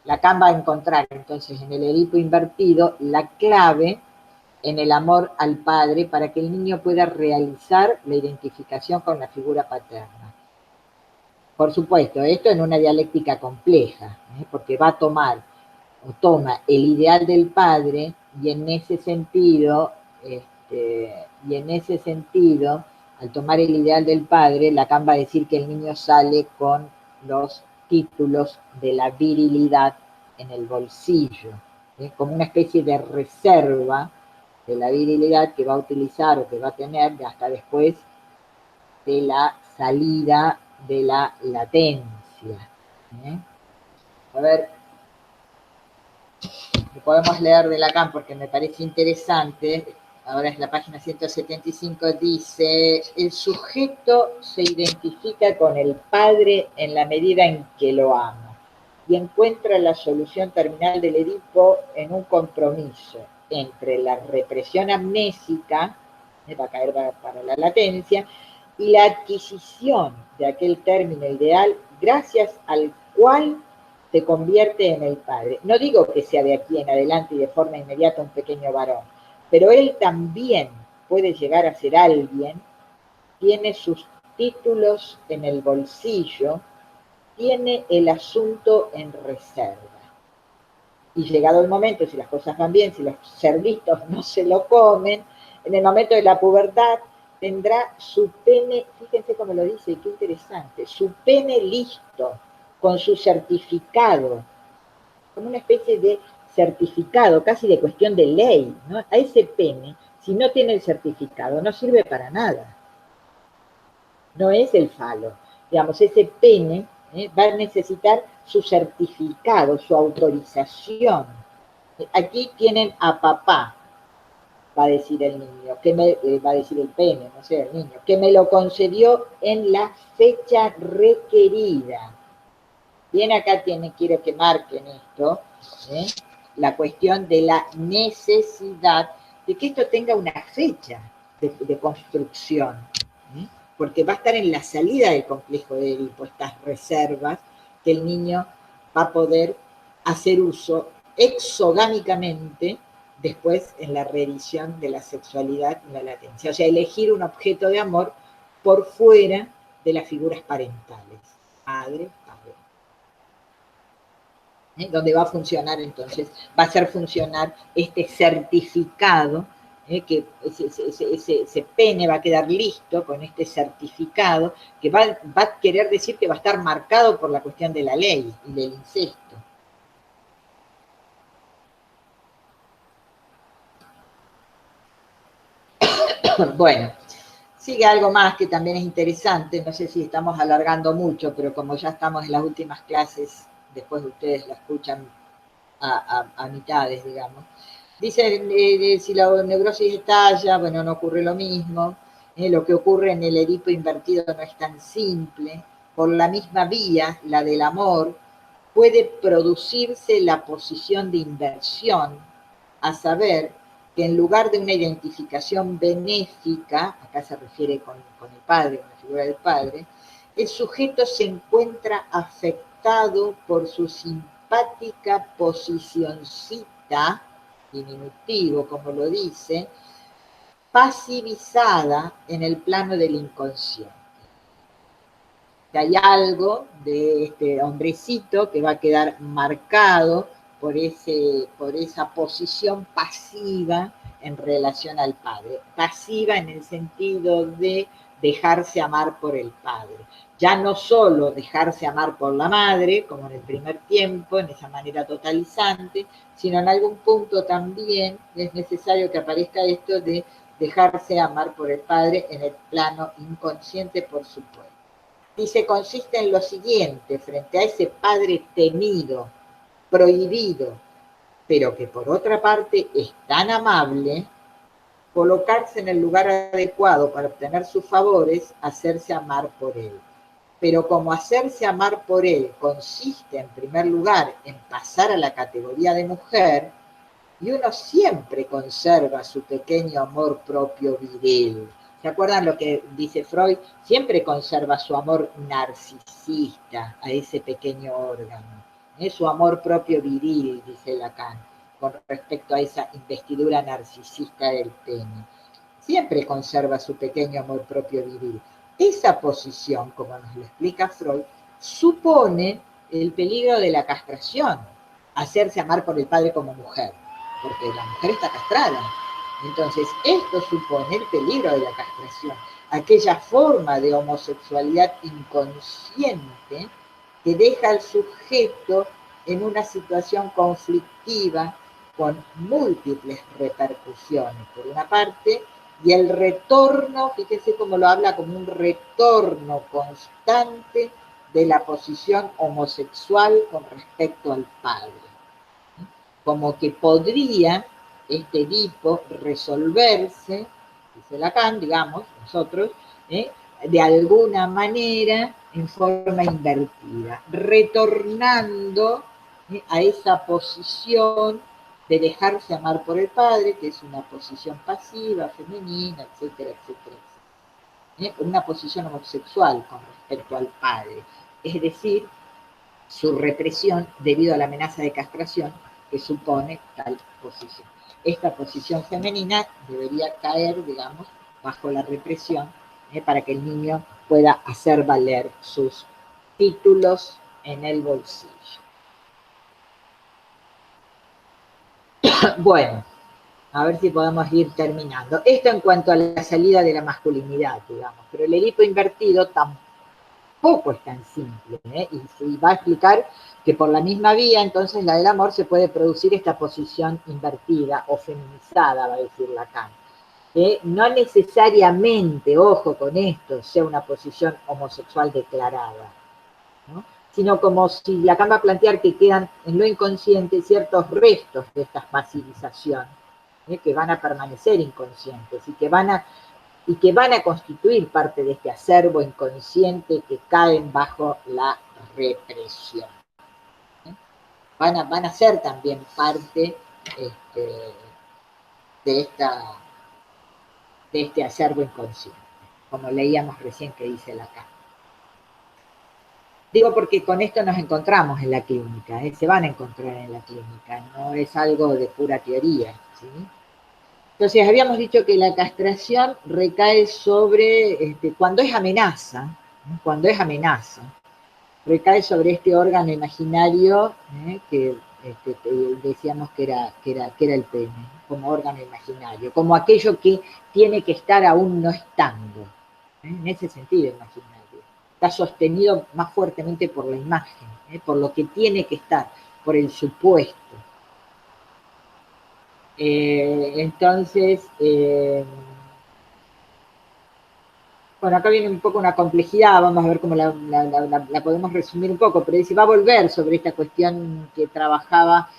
Lacan va a encontrar entonces en el Edipo invertido la clave en el amor al padre para que el niño pueda realizar la identificación con la figura paterna. Por supuesto, esto en una dialéctica compleja, porque va a tomar o toma el ideal del padre y en ese sentido, al tomar el ideal del padre, Lacan va a decir que el niño sale con los títulos de la virilidad en el bolsillo, como una especie de reserva de la virilidad que va a utilizar o que va a tener hasta después de la salida de la latencia. A ver, lo podemos leer de Lacan porque me parece interesante. Ahora es la página 175, dice, el sujeto se identifica con el padre en la medida en que lo ama y encuentra la solución terminal del Edipo en un compromiso entre la represión amnésica, va a caer para la latencia, y la adquisición de aquel término ideal gracias al cual se convierte en el padre. No digo que sea de aquí en adelante y de forma inmediata un pequeño varón, pero él también puede llegar a ser alguien, tiene sus títulos en el bolsillo, tiene el asunto en reserva. Y llegado el momento, si las cosas van bien, si los cerditos no se lo comen, en el momento de la pubertad tendrá su pene, fíjense cómo lo dice, qué interesante, su pene listo, con su certificado, como una especie de certificado, casi de cuestión de ley, ¿no? A ese pene, si no tiene el certificado, no sirve para nada. No es el falo. Digamos, ese pene va a necesitar su certificado, su autorización. Aquí tienen a papá, va a decir el niño, va a decir el pene, no sé, el niño, que me lo concedió en la fecha requerida. Bien, acá quiero que marquen esto, la cuestión de la necesidad de que esto tenga una fecha de construcción, porque va a estar en la salida del complejo de Edipo, estas reservas que el niño va a poder hacer uso exogámicamente después en la reedición de la sexualidad y la latencia. O sea, elegir un objeto de amor por fuera de las figuras parentales, padre, padre. Donde va a funcionar entonces, va a hacer funcionar este certificado, que ese pene va a quedar listo con este certificado, que va a querer decir que va a estar marcado por la cuestión de la ley y del incesto. Bueno, sigue algo más que también es interesante, no sé si estamos alargando mucho, pero como ya estamos en las últimas clases, después ustedes la escuchan a mitades, digamos. Dice, si la neurosis estalla, bueno, no ocurre lo mismo. Lo que ocurre en el Edipo invertido no es tan simple. Por la misma vía, la del amor, puede producirse la posición de inversión, a saber, que en lugar de una identificación benéfica, acá se refiere con el padre, con la figura del padre, el sujeto se encuentra afectado por su simpática posicioncita, diminutivo, como lo dice, pasivizada en el plano del inconsciente. Hay algo de este hombrecito que va a quedar marcado por esa posición pasiva en relación al padre. Pasiva en el sentido de dejarse amar por el padre. Ya no solo dejarse amar por la madre, como en el primer tiempo, en esa manera totalizante, sino en algún punto también es necesario que aparezca esto de dejarse amar por el padre en el plano inconsciente, por supuesto. Dice, consiste en lo siguiente, frente a ese padre temido, prohibido, pero que por otra parte es tan amable, colocarse en el lugar adecuado para obtener sus favores, hacerse amar por él. Pero como hacerse amar por él consiste en primer lugar en pasar a la categoría de mujer, y uno siempre conserva su pequeño amor propio viril. ¿Se acuerdan lo que dice Freud? Siempre conserva su amor narcisista a ese pequeño órgano. Su amor propio viril, dice Lacan, con respecto a esa investidura narcisista del pene. Siempre conserva su pequeño amor propio viril. Esa posición, como nos lo explica Freud, supone el peligro de la castración, hacerse amar por el padre como mujer, porque la mujer está castrada. Entonces, esto supone el peligro de la castración, aquella forma de homosexualidad inconsciente que deja al sujeto en una situación conflictiva con múltiples repercusiones, por una parte, y el retorno, fíjese cómo lo habla, como un retorno constante de la posición homosexual con respecto al padre. Como que podría este Edipo resolverse, dice Lacan, digamos, nosotros, de alguna manera en forma invertida, retornando a esa posición de dejarse amar por el padre, que es una posición pasiva, femenina, etcétera, etcétera, etcétera. Una posición homosexual con respecto al padre, es decir, su represión debido a la amenaza de castración que supone tal posición. Esta posición femenina debería caer, digamos, bajo la represión para que el niño pueda hacer valer sus títulos en el bolsillo. Bueno, a ver si podemos ir terminando. Esto en cuanto a la salida de la masculinidad, digamos, pero el Edipo invertido tampoco es tan simple, y va a explicar que por la misma vía, entonces, la del amor, se puede producir esta posición invertida o feminizada, va a decir Lacan. No necesariamente, ojo con esto, sea una posición homosexual declarada, ¿no? Sino como si Lacan va a plantear que quedan en lo inconsciente ciertos restos de esta pasivización, que van a permanecer inconscientes y que van a constituir parte de este acervo inconsciente que caen bajo la represión. Van a ser también parte de este acervo inconsciente, como leíamos recién que dice Lacan. Digo porque con esto nos encontramos en la clínica, se van a encontrar en la clínica, no es algo de pura teoría, ¿sí? Entonces, habíamos dicho que la castración recae sobre, cuando es amenaza, recae sobre este órgano imaginario que decíamos que era el pene, como órgano imaginario, como aquello que tiene que estar aún no estando, en ese sentido imaginario. Está sostenido más fuertemente por la imagen, por lo que tiene que estar, por el supuesto. Entonces, bueno, acá viene un poco una complejidad, vamos a ver cómo la podemos resumir un poco, pero dice, va a volver sobre esta cuestión que trabajaba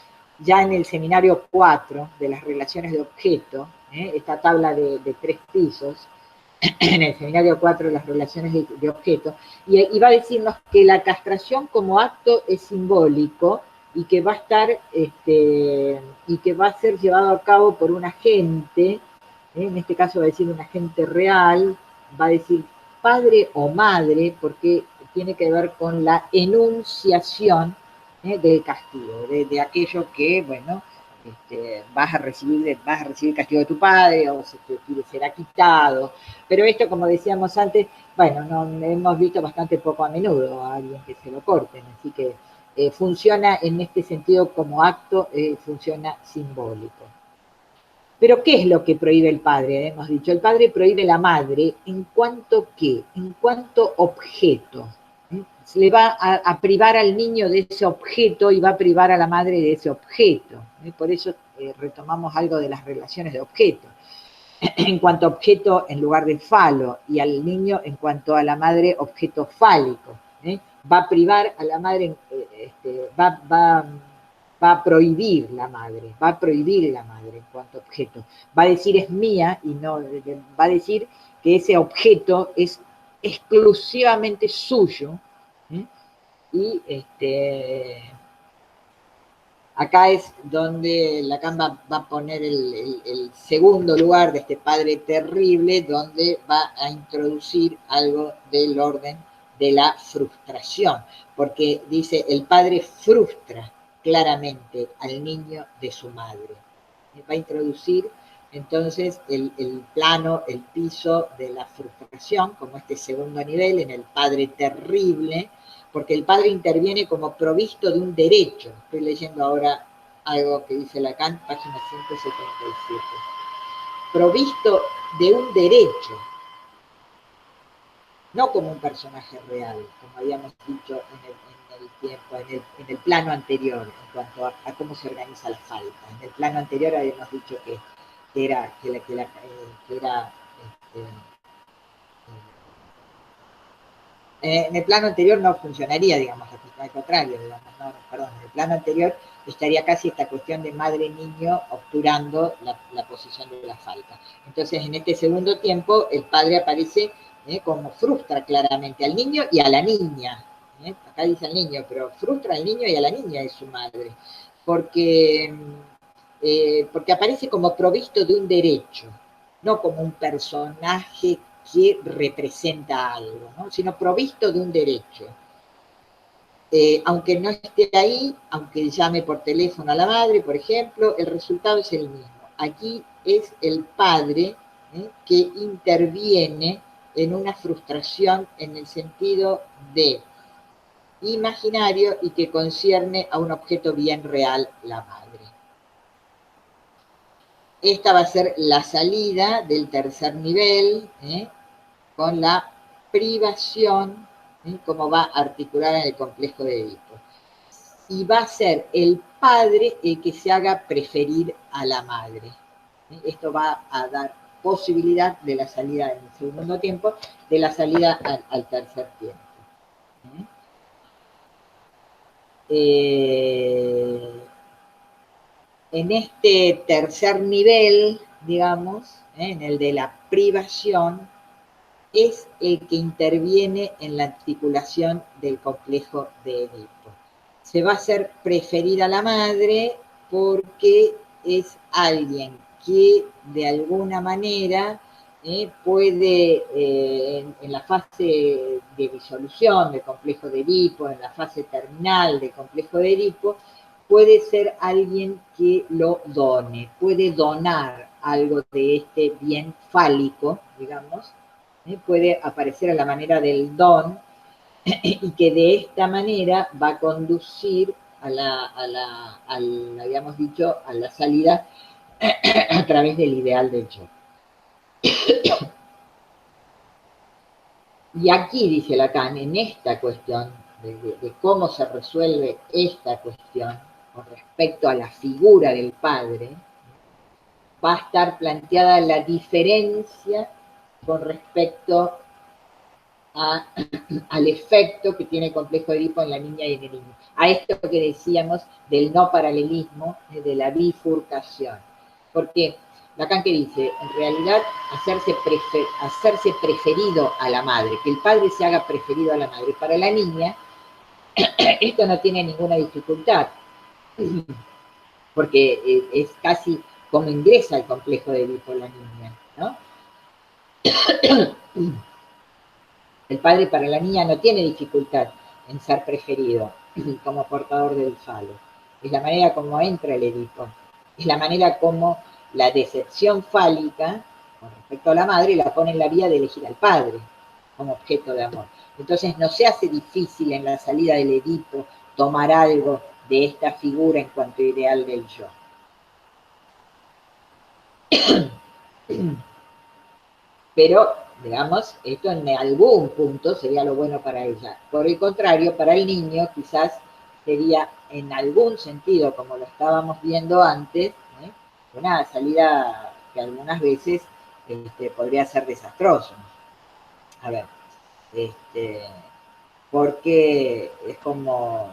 ya en el seminario 4 de las relaciones de objeto, esta tabla de 3 pisos, en el seminario 4 de las relaciones de objeto, y va a decirnos que la castración como acto es simbólico y que va a estar, y que va a ser llevado a cabo por un agente, en este caso va a decir un agente real, va a decir padre o madre, porque tiene que ver con la enunciación del castigo, de aquello que, bueno, vas a recibir castigo de tu padre o se te será quitado. Pero esto, como decíamos antes, bueno, no hemos visto bastante poco a menudo a alguien que se lo corten, así que funciona en este sentido como acto, funciona simbólico. Pero ¿qué es lo que prohíbe el padre? Hemos dicho, el padre prohíbe la madre en cuanto ¿qué? En cuanto objeto. Se le va a privar al niño de ese objeto y va a privar a la madre de ese objeto. Por eso retomamos algo de las relaciones de objeto. En cuanto a objeto en lugar de falo, y al niño en cuanto a la madre objeto fálico. Va a privar a la madre, va a prohibir la madre, va a prohibir la madre en cuanto a objeto. Va a decir es mía y no, va a decir que ese objeto es exclusivamente suyo. Y acá es donde Lacan va a poner el segundo lugar de este padre terrible, donde va a introducir algo del orden de la frustración, porque dice, el padre frustra claramente al niño de su madre. Va a introducir entonces el plano, el piso de la frustración, como este segundo nivel, en el padre terrible, porque el padre interviene como provisto de un derecho. Estoy leyendo ahora algo que dice Lacan, página 177. Provisto de un derecho, no como un personaje real, como habíamos dicho en el tiempo, en el plano anterior, en cuanto a cómo se organiza la falta. En el plano anterior habíamos dicho que era en el plano anterior no funcionaría, digamos, al contrario, digamos, no, perdón, en el plano anterior estaría casi esta cuestión de madre-niño obturando la posición de la falta. Entonces, en este segundo tiempo, el padre aparece como frustra claramente al niño y a la niña. Acá dice al niño, pero frustra al niño y a la niña de su madre, porque aparece como provisto de un derecho, no como un personaje que representa algo, ¿no? Sino provisto de un derecho. Aunque no esté ahí, aunque llame por teléfono a la madre, por ejemplo, el resultado es el mismo. Aquí es el padre que interviene en una frustración en el sentido de imaginario y que concierne a un objeto bien real, la madre. Esta va a ser la salida del tercer nivel, con la privación, como va a articular en el complejo de Edipo. Y va a ser el padre el que se haga preferir a la madre. Esto va a dar posibilidad de la salida en el segundo tiempo, de la salida al tercer tiempo. En este tercer nivel, digamos, en el de la privación, es el que interviene en la articulación del complejo de Edipo. Se va a hacer preferir a la madre porque es alguien que de alguna manera puede, en la fase de disolución del complejo de Edipo, en la fase terminal del complejo de Edipo, puede ser alguien que lo done, puede donar algo de este bien fálico, digamos, puede aparecer a la manera del don y que de esta manera va a conducir habíamos dicho, a la salida a través del ideal del yo. Y aquí, dice Lacan, en esta cuestión de cómo se resuelve esta cuestión con respecto a la figura del padre, va a estar planteada la diferencia con respecto al efecto que tiene el complejo de Edipo en la niña y en el niño. A esto que decíamos del no paralelismo, de la bifurcación. Porque Lacan que dice, en realidad hacerse preferido a la madre, que el padre se haga preferido a la madre. Para la niña, esto no tiene ninguna dificultad, porque es casi como ingresa el complejo de Edipo la niña, ¿no? El padre para la niña no tiene dificultad en ser preferido como portador del falo. Es la manera como entra el Edipo. Es la manera como la decepción fálica con respecto a la madre la pone en la vía de elegir al padre como objeto de amor. Entonces no se hace difícil en la salida del Edipo tomar algo de esta figura en cuanto ideal del yo. Pero, digamos, esto en algún punto sería lo bueno para ella. Por el contrario, para el niño quizás sería en algún sentido, como lo estábamos viendo antes, una salida que algunas veces podría ser desastroso. A ver, porque es como,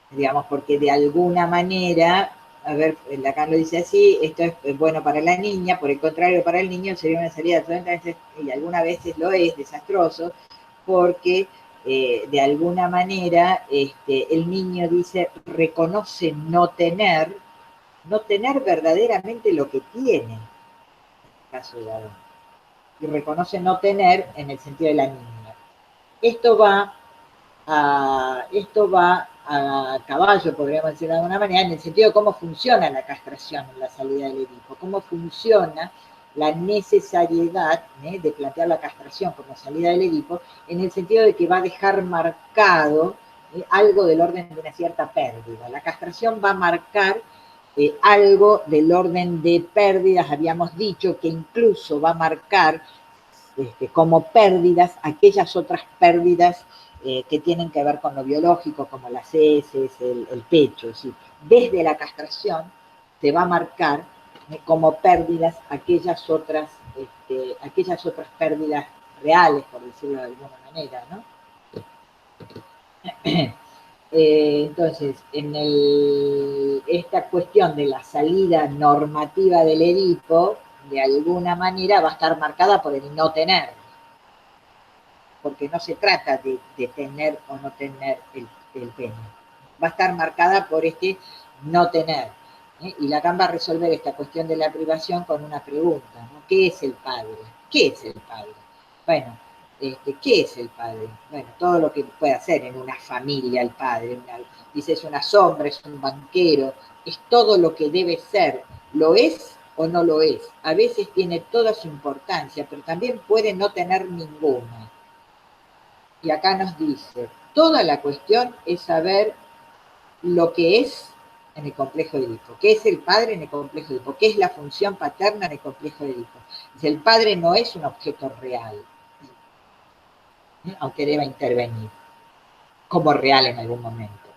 digamos, porque de alguna manera, a ver, Lacan lo dice así, esto es bueno para la niña, por el contrario, para el niño sería una salida totalmente, y algunas veces lo es, desastroso, porque de alguna manera el niño dice, reconoce no tener verdaderamente lo que tiene, en el caso de Adán, y reconoce no tener en el sentido de la niña. Esto va a caballo, podríamos decir de alguna manera, en el sentido de cómo funciona la castración en la salida del Edipo, cómo funciona la necesariedad de plantear la castración como salida del Edipo, en el sentido de que va a dejar marcado algo del orden de una cierta pérdida. La castración va a marcar algo del orden de pérdidas, habíamos dicho que incluso va a marcar como pérdidas aquellas otras pérdidas que tienen que ver con lo biológico, como las heces, el pecho. ¿Sí? Desde la castración se va a marcar como pérdidas aquellas otras pérdidas reales, por decirlo de alguna manera, ¿no? Entonces, esta cuestión de la salida normativa del Edipo, de alguna manera va a estar marcada por el no tener, porque no se trata de tener o no tener el pene. Va a estar marcada por este no tener. Y Lacan va a resolver esta cuestión de la privación con una pregunta, ¿no? ¿Qué es el padre? ¿Qué es el padre? Bueno, ¿qué es el padre? Bueno, todo lo que puede hacer en una familia el padre. Dice, es una sombra, es un banquero, es todo lo que debe ser. ¿Lo es o no lo es? A veces tiene toda su importancia, pero también puede no tener ninguna. Y acá nos dice, toda la cuestión es saber lo que es en el complejo de Edipo, qué es el padre en el complejo de Edipo, qué es la función paterna en el complejo de Edipo. Dice, el padre no es un objeto real, aunque deba intervenir como real en algún momento.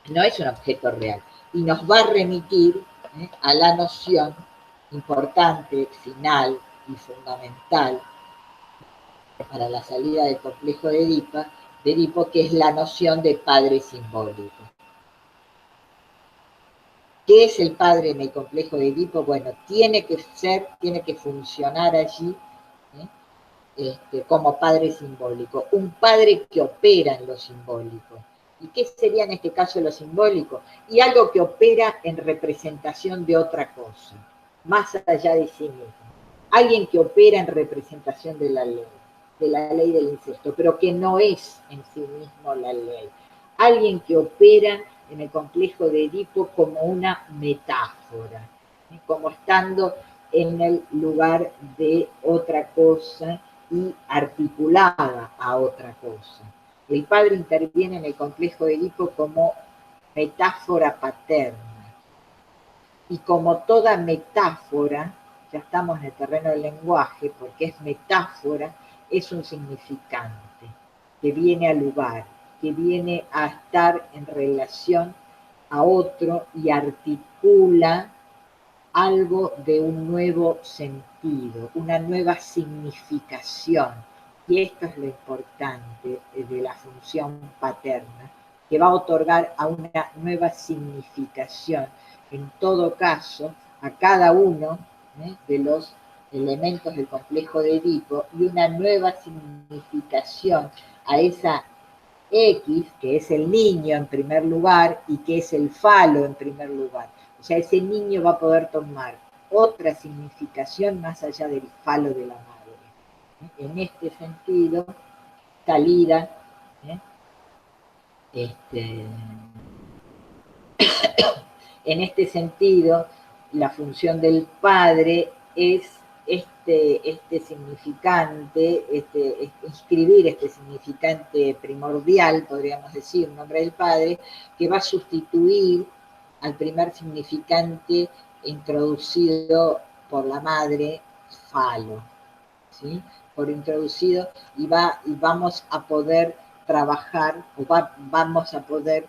No es un objeto real. Y nos va a remitir a la noción importante, final y fundamental para la salida del complejo de Edipo, que es la noción de padre simbólico. ¿Qué es el padre en el complejo de Edipo? Bueno, tiene que funcionar allí como padre simbólico, un padre que opera en lo simbólico. ¿Y qué sería en este caso lo simbólico? Y algo que opera en representación de otra cosa, más allá de sí mismo. Alguien que opera en representación de la ley del incesto, pero que no es en sí mismo la ley. Alguien que opera en el complejo de Edipo como una metáfora, como estando en el lugar de otra cosa y articulada a otra cosa. El padre interviene en el complejo de Edipo como metáfora paterna. Y como toda metáfora, ya estamos en el terreno del lenguaje, porque es metáfora, es un significante que viene al lugar, que viene a estar en relación a otro y articula algo de un nuevo sentido, una nueva significación. Y esto es lo importante de la función paterna, que va a otorgar a una nueva significación, en todo caso, a cada uno de los elementos del complejo de Edipo y una nueva significación a esa X, que es el niño en primer lugar y que es el falo en primer lugar. O sea, ese niño va a poder tomar otra significación más allá del falo de la madre. En este sentido, salida, En este sentido, la función del padre es este significante, inscribir este significante primordial, podríamos decir, nombre del padre, que va a sustituir al primer significante introducido por la madre, falo, ¿sí? Por introducido, y vamos a poder trabajar, vamos a poder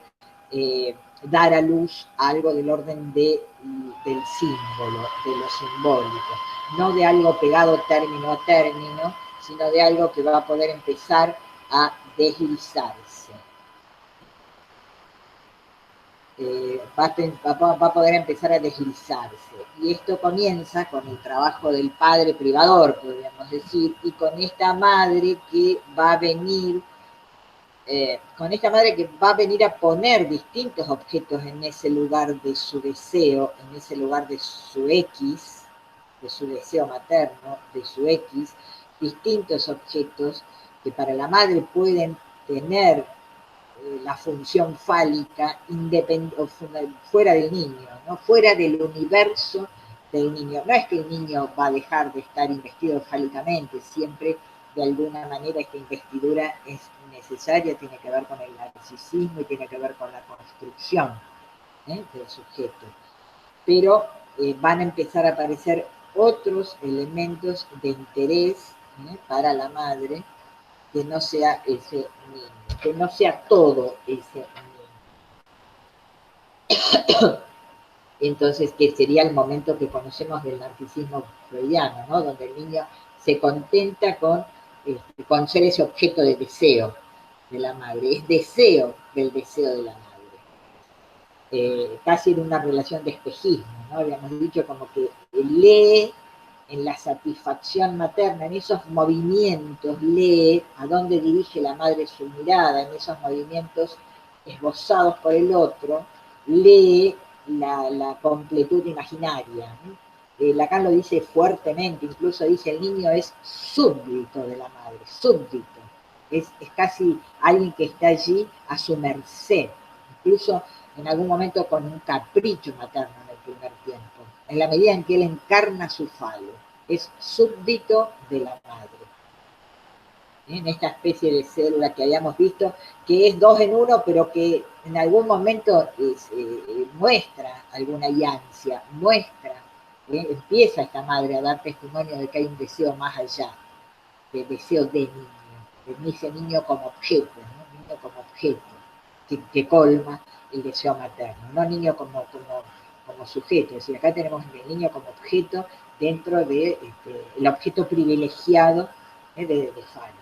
dar a luz algo del orden del símbolo, de lo simbólico, no de algo pegado término a término, sino de algo que va a poder empezar a deslizarse. Va a poder empezar a deslizarse. Y esto comienza con el trabajo del padre privador, podríamos decir, y con esta madre que va a venir a poner distintos objetos en ese lugar de su deseo, en ese lugar de su X, de su deseo materno, de su X, distintos objetos que para la madre pueden tener la función fálica fuera del niño, ¿no? Fuera del universo del niño. No es que el niño va a dejar de estar investido fálicamente, siempre de alguna manera esta investidura es necesaria, tiene que ver con el narcisismo y tiene que ver con la construcción del sujeto. Pero van a empezar a aparecer otros elementos de interés para la madre, que no sea ese niño, que no sea todo ese niño. Entonces, que sería el momento que conocemos del narcisismo freudiano, ¿no? Donde el niño se contenta con ser ese objeto de deseo de la madre, es deseo del deseo de la madre. Casi en una relación de espejismo, ¿no? Habíamos dicho como que lee en la satisfacción materna, en esos movimientos, lee a dónde dirige la madre su mirada, en esos movimientos esbozados por el otro, lee la completud imaginaria. Lacan lo dice fuertemente, incluso dice el niño es súbdito de la madre, súbdito. Es casi alguien que está allí a su merced, incluso en algún momento con un capricho materno en el primer tiempo, en la medida en que él encarna su falo, es súbdito de la madre. En esta especie de célula que habíamos visto, que es 2 en 1, pero que en algún momento muestra alguna iancia, empieza esta madre a dar testimonio de que hay un deseo más allá, del deseo de niño, de ese niño como objeto, ¿no? Niño como objeto, que colma el deseo materno, no niño como sujeto. Es decir, acá tenemos el niño como objeto dentro de el objeto privilegiado de Falo.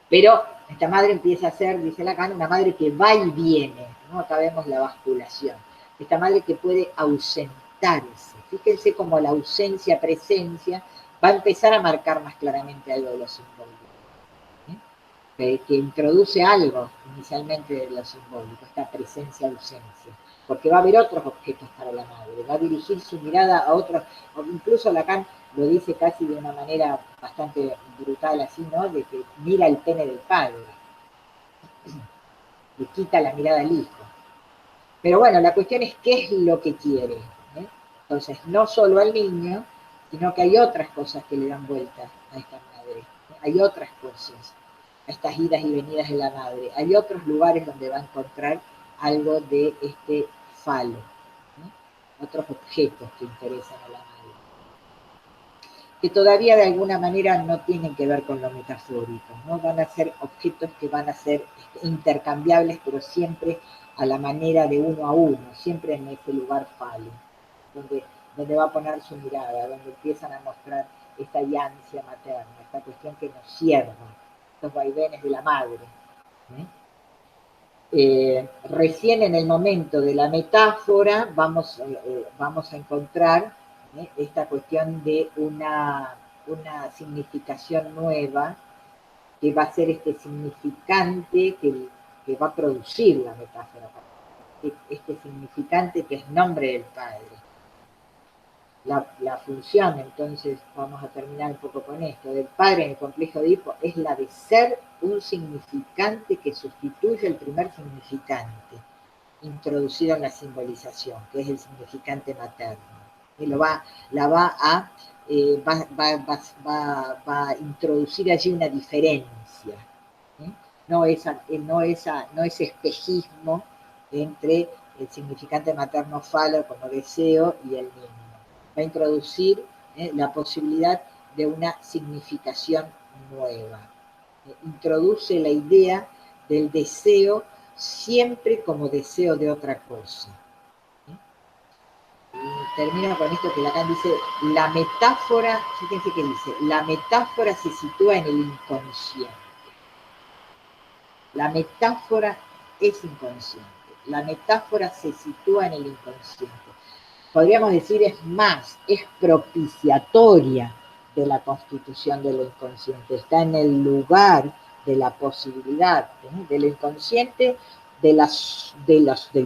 Pero esta madre empieza a ser, dice Lacan, una madre que va y viene, ¿no? Acá vemos la basculación. Esta madre que puede ausentarse. Fíjense cómo la ausencia-presencia va a empezar a marcar más claramente algo de lo simbólico. Que introduce algo inicialmente de lo simbólico, esta presencia-ausencia. Porque va a haber otros objetos para la madre, va a dirigir su mirada a otros, incluso Lacan lo dice casi de una manera bastante brutal así, ¿no? De que mira el pene del padre, le quita la mirada al hijo. Pero bueno, la cuestión es qué es lo que quiere. Entonces, no solo al niño, sino que hay otras cosas que le dan vuelta a esta madre. Hay otras cosas, a estas idas y venidas de la madre. Hay otros lugares donde va a encontrar algo de este falo, otros objetos que interesan a la madre, que todavía de alguna manera no tienen que ver con lo metafórico, ¿no? Van a ser objetos que van a ser intercambiables, pero siempre a la manera de uno a uno, siempre en ese lugar falo, donde va a poner su mirada, donde empiezan a mostrar esta iancia materna, esta cuestión que nos cierra, los vaivenes de la madre. Recién en el momento de la metáfora vamos a encontrar esta cuestión de una significación nueva, que va a ser este significante que va a producir la metáfora, este significante que es nombre del Padre. La función, entonces, vamos a terminar un poco con esto, del Padre en el complejo de Edipo, es la de ser un significante que sustituye el primer significante. introducida en la simbolización, que es el significante materno. Y va a introducir allí una diferencia. No ese espejismo entre el significante materno falo como deseo y el niño. Va a introducir la posibilidad de una significación nueva. Introduce la idea del deseo siempre como deseo de otra cosa. Y termino con esto que Lacan dice, la metáfora, fíjense que dice, la metáfora se sitúa en el inconsciente. La metáfora es inconsciente. La metáfora se sitúa en el inconsciente. Podríamos decir, es más, es propiciatoria de la constitución de lo inconsciente. Está en el lugar de la posibilidad de lo inconsciente, del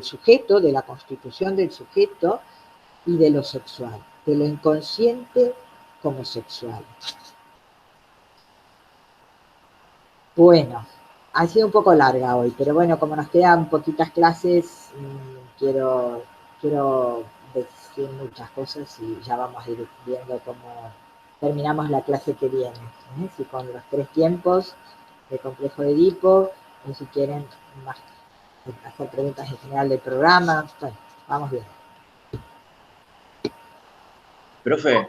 sujeto, de la constitución del sujeto y de lo sexual. De lo inconsciente como sexual. Bueno, ha sido un poco larga hoy, pero bueno, como nos quedan poquitas clases, quiero decir muchas cosas y ya vamos a ir viendo cómo terminamos la clase que viene. Si con los 3 tiempos de complejo de Edipo, o si quieren más, hacer preguntas en general del programa. Bueno, vamos bien. Profe,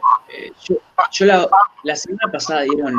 yo la semana pasada dieron